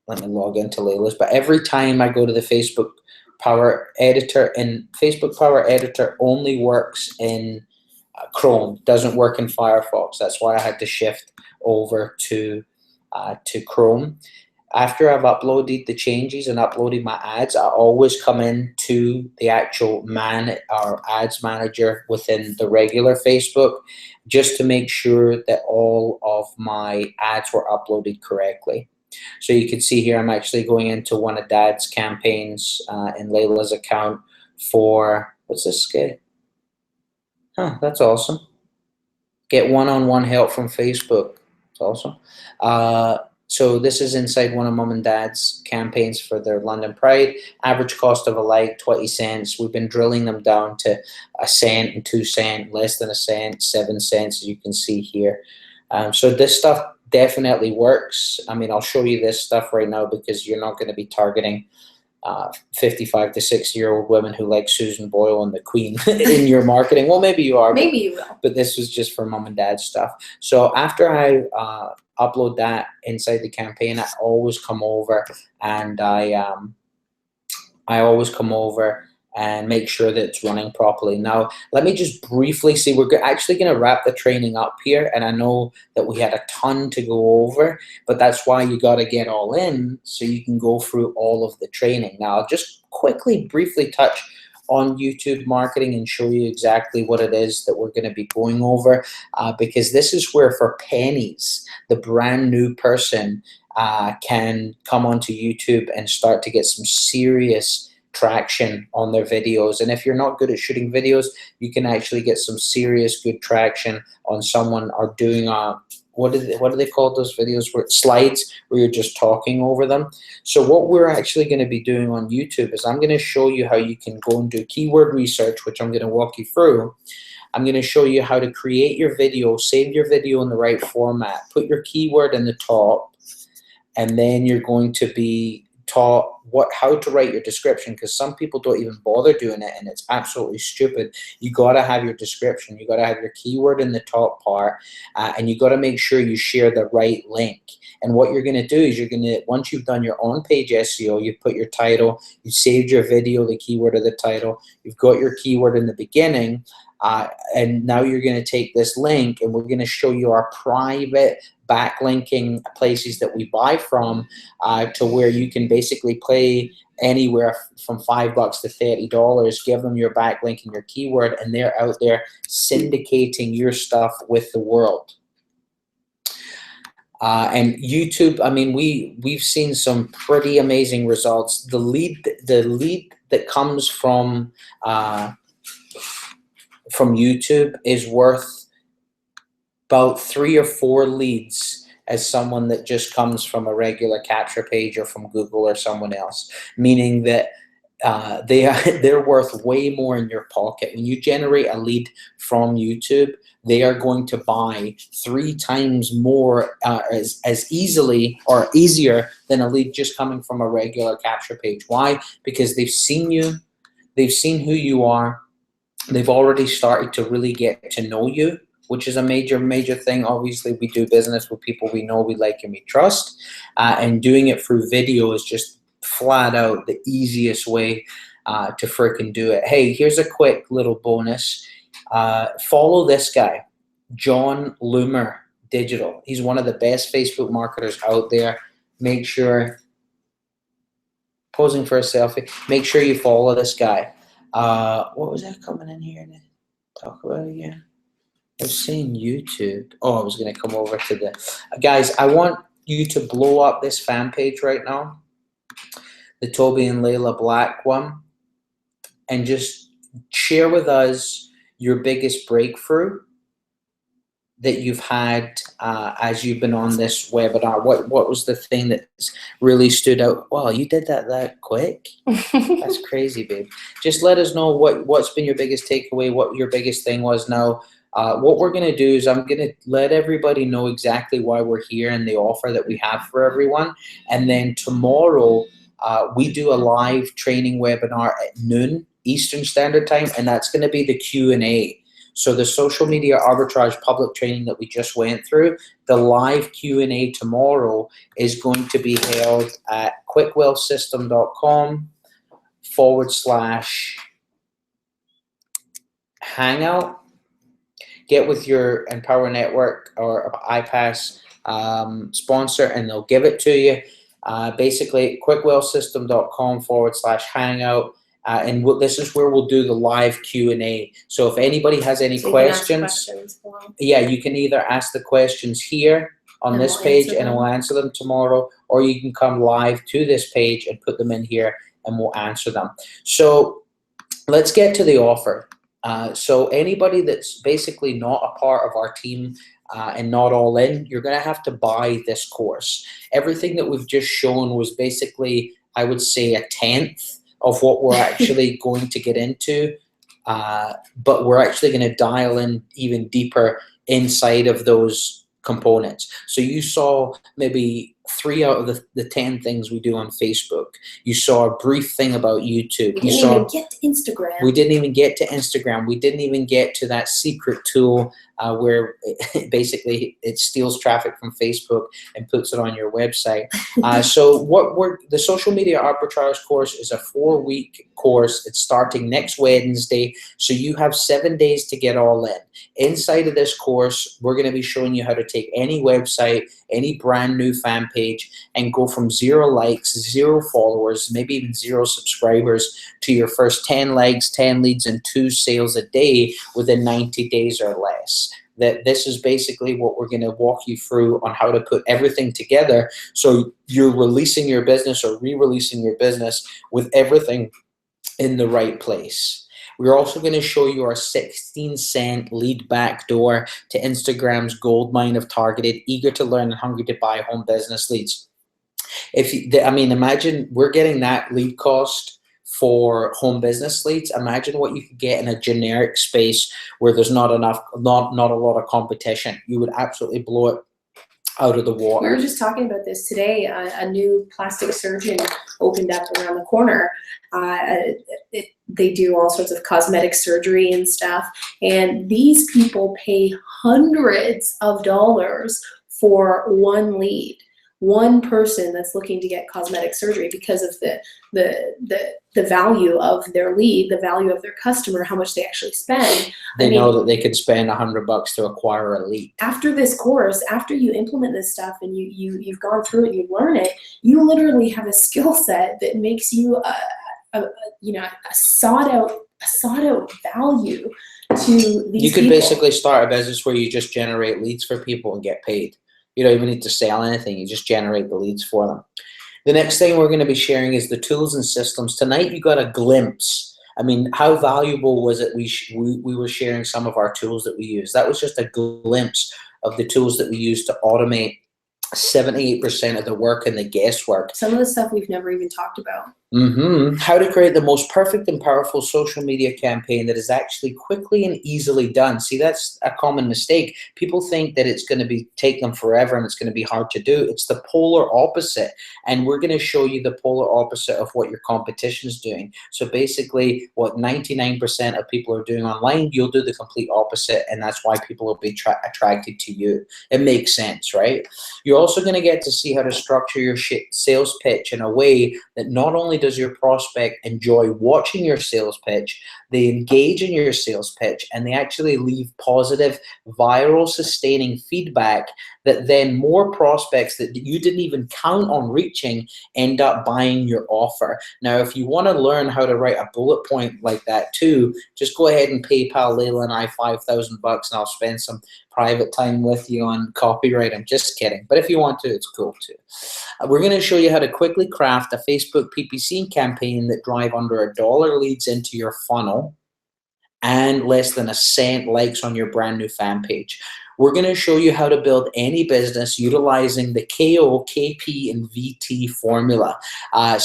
let me log into Layla's, but every time I go to the Facebook Power Editor, and Facebook Power Editor only works in Chrome, doesn't work in Firefox. That's why I had to shift over to Chrome. After I've uploaded the changes and uploaded my ads, I always come into the actual ads manager within the regular Facebook just to make sure that all of my ads were uploaded correctly. So you can see here I'm actually going into one of Dad's campaigns in Layla's account for, what's this guy? Huh, that's awesome. Get one-on-one help from Facebook. It's awesome. So this is inside one of Mom and Dad's campaigns for their London Pride. Average cost of a like, 20 cents. We've been drilling them down to a cent and 2 cents, less than a cent, 7 cents, as you can see here. So this stuff definitely works. I mean, I'll show you this stuff right now because you're not going to be targeting 55 to 60-year-old women who like Susan Boyle and the Queen in your marketing. Well, maybe you are.
Maybe you will. But
this was just for Mom and Dad stuff. So after I upload that inside the campaign, I always come over and I always come over and make sure that it's running properly. Now, let me just briefly see, we're actually going to wrap the training up here, and I know that we had a ton to go over, but that's why you got to get all in so you can go through all of the training. Now, I'll just quickly, briefly touch on YouTube marketing and show you exactly what it is that we're going to be going over, because this is where for pennies, the brand new person can come onto YouTube and start to get some serious traction on their videos. And if you're not good at shooting videos, you can actually get some serious good traction on someone or doing what do they call those videos where slides where you're just talking over them. So what we're actually going to be doing on YouTube is I'm going to show you how you can go and do keyword research, which I'm going to walk you through. I'm going to show you how to create your video, save your video in the right format, put your keyword in the top, and then you're going to be taught how to write your description, because some people don't even bother doing it, and it's absolutely stupid. You got to have your description, you got to have your keyword in the top part, and you got to make sure you share the right link. And what you're going to do is once you've done your on page SEO, you put your title, you saved your video, the keyword of the title, you've got your keyword in the beginning, and now you're going to take this link, and we're going to show you our private backlinking places that we buy from, to where you can basically pay anywhere from $5 to $30, give them your backlink and your keyword, and they're out there syndicating your stuff with the world. And YouTube, I mean, we've seen some pretty amazing results. The lead that comes from YouTube is worth about 3 or 4 leads as someone that just comes from a regular capture page or from Google or someone else, meaning that they're worth way more in your pocket. When you generate a lead from YouTube, they are going to buy 3 times more as easily or easier than a lead just coming from a regular capture page. Why? Because they've seen you, they've seen who you are, they've already started to really get to know you, which is a major thing. Obviously, we do business with people we know, we like, and we trust, and doing it through video is just flat out the easiest way to freaking do it. Hey, here's a quick little bonus. Follow this guy, John Loomer Digital. He's one of the best Facebook marketers out there. Make sure, posing for a selfie, make sure you follow this guy. What was that coming in here to talk about again? I was saying YouTube. Oh, I was going to come over to the guys. I want you to blow up this fan page right now, the Toby and Layla Black one, and just share with us your biggest breakthrough that you've had as you've been on this webinar. What was the thing that really stood out? Wow, you did that quick. That's crazy, babe. Just let us know what's been your biggest takeaway, what your biggest thing was. Now, what we're going to do is I'm going to let everybody know exactly why we're here and the offer that we have for everyone. And then tomorrow, we do a live training webinar at noon Eastern Standard Time, and that's going to be the Q&A. So the social media arbitrage public training that we just went through, the live Q&A tomorrow is going to be held at quickwealthsystem.com/hangout. Get with your Empower Network or iPass sponsor, and they'll give it to you. Basically, quickwealthsystem.com/hangout. And this is where we'll do the live Q&A. So if anybody has any questions, yeah, you can either ask the questions here on this page and we'll answer them tomorrow, or you can come live to this page and put them in here and we'll answer them. So let's get to the offer. So anybody that's basically not a part of our team and not all in, you're going to have to buy this course. Everything that we've just shown was basically, I would say, 1/10 of what we're actually going to get into, but we're actually going to dial in even deeper inside of those components. So you saw maybe 3 out of the 10 things we do on Facebook. You saw a brief thing about YouTube.
We didn't even get to Instagram.
We didn't even get to Instagram. We didn't even get to that secret tool where basically it steals traffic from Facebook and puts it on your website. So the social media arbitrage course is a 4-week course. It's starting next Wednesday. So you have 7 days to get all in. Inside of this course, we're going to be showing you how to take any website, any brand new fan page, and go from 0 likes, 0 followers, maybe even 0 subscribers to your first 10 likes, 10 leads, and 2 sales a day within 90 days or less. That this is basically what we're going to walk you through on how to put everything together so you're releasing your business or re-releasing your business with everything in the right place. We're also going to show you our 16-cent lead backdoor to Instagram's gold mine of targeted, eager to learn and hungry to buy home business leads. Imagine we're getting that lead cost for home business leads. Imagine what you could get in a generic space where there's not a lot of competition. You would absolutely blow it out of the
We were
water.
just talking about this today. A new plastic surgeon opened up around the corner. They do all sorts of cosmetic surgery and stuff. And these people pay hundreds of dollars for one lead, one person that's looking to get cosmetic surgery because of the value of their lead, the value of their customer, how much they actually spend.
They know that they could spend $100 to acquire a lead.
After this course, after you implement this stuff and you've gone through it, you learn it, you literally have a skill set that makes you a sought out value to these
You could
people.
basically start a business where you just generate leads for people and get paid. You don't even need to sell anything. You just generate the leads for them. The next thing we're going to be sharing is the tools and systems. Tonight you got a glimpse. I mean, how valuable was it we were sharing some of our tools that we use? That was just a glimpse of the tools that we use to automate 78% of the work and the guesswork.
Some of the stuff we've never even talked about.
How to create the most perfect and powerful social media campaign that is actually quickly and easily done. See, that's a common mistake. People think that it's going to take them forever and it's going to be hard to do. It's the polar opposite. And we're going to show you the polar opposite of what your competition is doing. So basically, what 99% of people are doing online, you'll do the complete opposite. And that's why people will be attracted to you. It makes sense, right? You're also going to get to see how to structure your sales pitch in a way that not only does your prospect enjoy watching your sales pitch, they engage in your sales pitch, and they actually leave positive, viral, sustaining feedback that then more prospects that you didn't even count on reaching end up buying your offer. Now, if you want to learn how to write a bullet point like that too, just go ahead and PayPal Layla and I $5,000 and I'll spend some private time with you on copyright. I'm just kidding. But if you want to, it's cool too. We're going to show you how to quickly craft a Facebook PPC campaign that drive under $1 leads into your funnel and less than a cent likes on your brand new fan page. We're going to show you how to build any business utilizing the KO, KP, and VT formula. A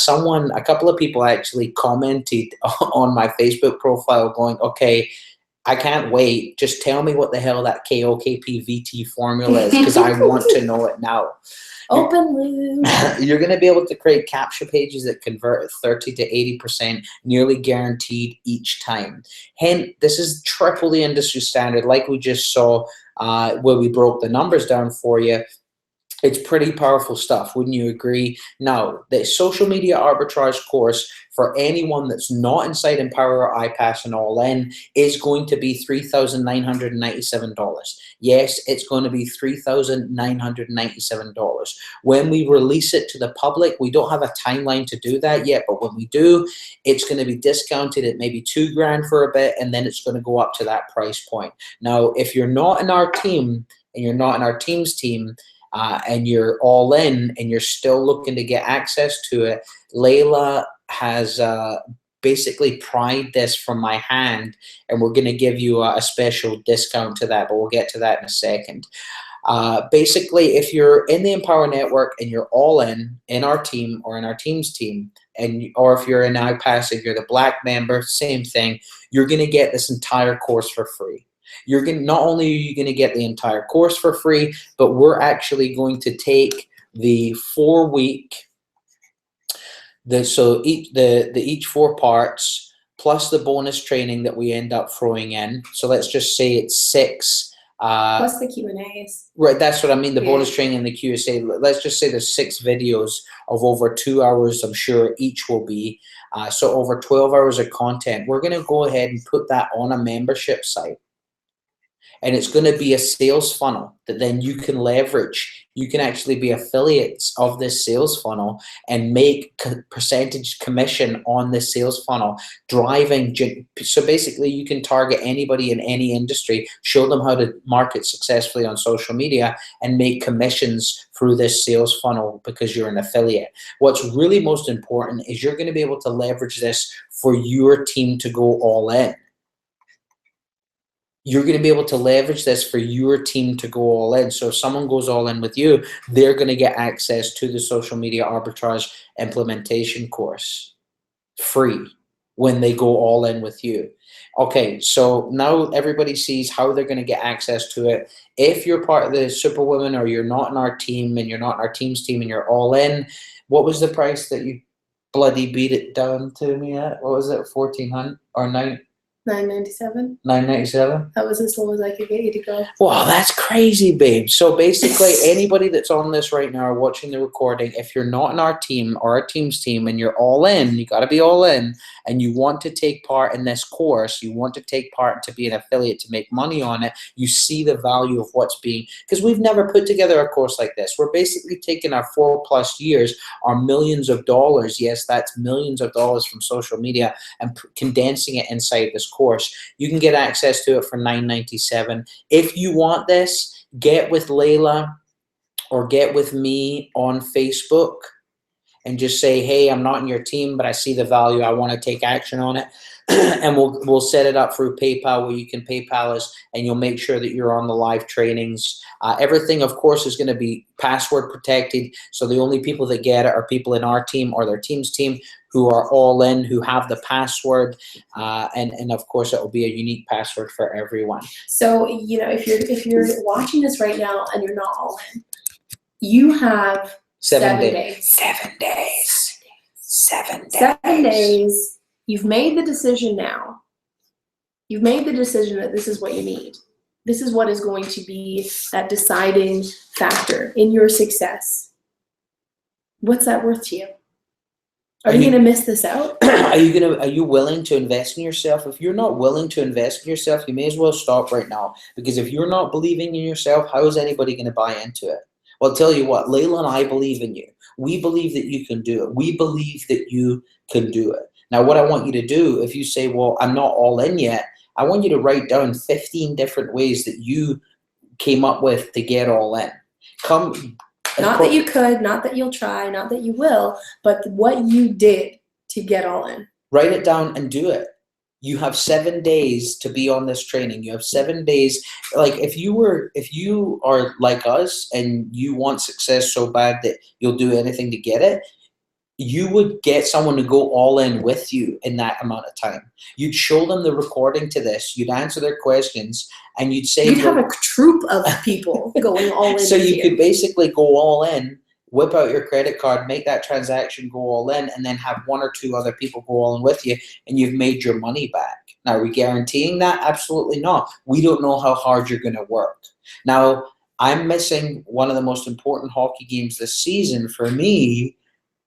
couple of people actually commented on my Facebook profile going, okay, I can't wait. Just tell me what the hell that KO, KP, VT formula is because I want to know it now.
Open loop.
You're going to be able to create capture pages that convert at 30 to 80%, nearly guaranteed each time. Hence, this is triple the industry standard, like we just saw where we broke the numbers down for you. It's pretty powerful stuff, wouldn't you agree? Now, the social media arbitrage course for anyone that's not inside Empower or iPass and All In is going to be $3,997. Yes, it's going to be $3,997. When we release it to the public, we don't have a timeline to do that yet, but when we do, it's going to be discounted at maybe $2,000 for a bit, and then it's going to go up to that price point. Now, if you're not in our team and you're not in our team's team, and you're all in and you're still looking to get access to it, Layla has basically pried this from my hand, and we're going to give you a special discount to that, but we'll get to that in a second. Basically, if you're in the Empower Network and you're all in our team or in our team's team, or if you're in iPass, if you're the Black member, same thing, you're going to get this entire course for free. Not only are you going to get the entire course for free, but we're actually going to take the 4-week, each 4 parts plus the bonus training that we end up throwing in. So let's just say it's 6.
Plus the Q&As.
Right, that's what I mean, the bonus training and the Q&A. Let's just say there's 6 videos of over 2 hours, I'm sure each will be. So over 12 hours of content. We're going to go ahead and put that on a membership site. And it's going to be a sales funnel that then you can leverage. You can actually be affiliates of this sales funnel and make percentage commission on this sales funnel, driving. So basically, you can target anybody in any industry, show them how to market successfully on social media, and make commissions through this sales funnel because you're an affiliate. What's really most important is you're going to be able to leverage this for your team to go all in. You're going to be able to leverage this for your team to go all in. So if someone goes all in with you, they're going to get access to the social media arbitrage implementation course free when they go all in with you. Okay, so now everybody sees how they're going to get access to it. If you're part of the Superwoman or you're not in our team and you're not in our team's team and you're all in, what was the price that you bloody beat it down to me at? What was it, 1,400 or
$9.97.
$9.97?
That was as low as I could get you to go.
Wow, that's crazy, babe. So basically, anybody that's on this right now or watching the recording, if you're not in our team or our team's team and you're all in, you got to be all in, and you want to take part in this course, you want to take part to be an affiliate to make money on it, you see the value of what's being, because we've never put together a course like this. We're basically taking our 4+ years, our millions of dollars, yes, that's millions of dollars from social media, and condensing it inside this course. You can get access to it for $9.97. If you want this, get with Layla or get with me on Facebook and just say, hey, I'm not in your team, but I see the value. I want to take action on it. And we'll set it up through PayPal where you can PayPal us, and you'll make sure that you're on the live trainings. Everything, of course, is going to be password protected. So the only people that get it are people in our team or their team's team who are all in, who have the password. And of course, it will be a unique password for everyone.
So, you know, if you're watching this right now and you're not all in, you have 7 days.
7 days. 7 days.
7 days. You've made the decision now. You've made the decision that this is what you need. This is what is going to be that deciding factor in your success. What's that worth to you? Are you going to miss this out?
Are you willing to invest in yourself? If you're not willing to invest in yourself, you may as well stop right now. Because if you're not believing in yourself, how is anybody going to buy into it? Well, I'll tell you what, Layla and I believe in you. We believe that you can do it. We believe that you can do it. Now, what I want you to do, if you say, well, I'm not all in yet, I want you to write down 15 different ways that you came up with to get all in.
Not that you could, not that you'll try, not that you will, but what you did to get all in.
Write it down and do it. You have 7 days to be on this training. You have 7 days. Like if you are like us and you want success so bad that you'll do anything to get it, you would get someone to go all in with you in that amount of time. You'd show them the recording to this. You'd answer their questions, and you'd say
you'd have a troop of people going all in.
So you could basically go all in, whip out your credit card, make that transaction, go all in, and then have 1 or 2 other people go all in with you, and you've made your money back. Now, are we guaranteeing that? Absolutely not. We don't know how hard you're going to work. Now, I'm missing one of the most important hockey games this season for me,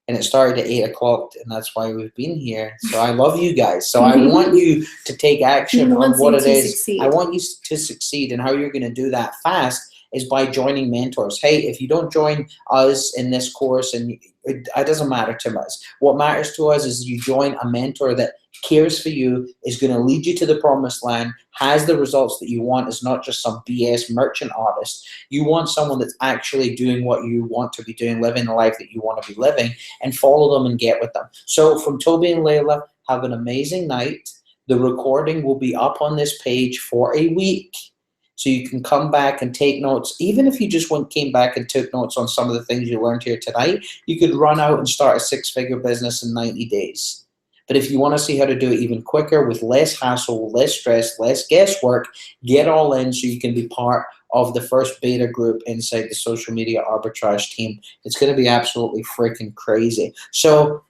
and it started at 8 o'clock, and that's why we've been here. So I love you guys. So I want you to take action on what it is.
Succeed.
I want you to succeed, and how you're going to do that fast is by joining mentors. Hey, if you don't join us in this course, and it doesn't matter to us. What matters to us is you join a mentor that cares for you, is going to lead you to the promised land, has the results that you want, is not just some BS merchant artist. You want someone that's actually doing what you want to be doing, living the life that you want to be living, and follow them and get with them. So from Toby and Layla, have an amazing night. The recording will be up on this page for a week. So you can come back and take notes. Even if you just came back and took notes on some of the things you learned here tonight, you could run out and start a 6-figure business in 90 days. But if you want to see how to do it even quicker with less hassle, less stress, less guesswork, get all in so you can be part of the first beta group inside the social media arbitrage team. It's going to be absolutely freaking crazy. So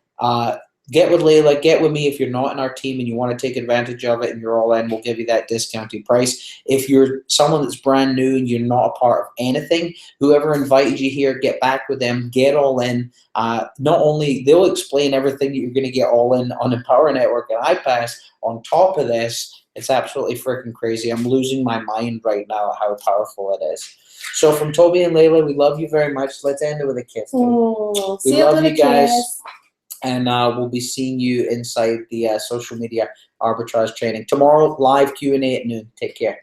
get with Layla, get with me. If you're not in our team and you want to take advantage of it and you're all in, we'll give you that discounted price. If you're someone that's brand new and you're not a part of anything, whoever invited you here, get back with them, get all in. Not only, they'll explain everything that you're going to get all in on Empower Network and iPass. On top of this, it's absolutely freaking crazy. I'm losing my mind right now how powerful it is. So from Toby and Layla, we love you very much. Let's end it with a kiss.
Oh,
we love you guys. And we'll be seeing you inside the social media arbitrage training. Tomorrow, live Q&A at noon. Take care.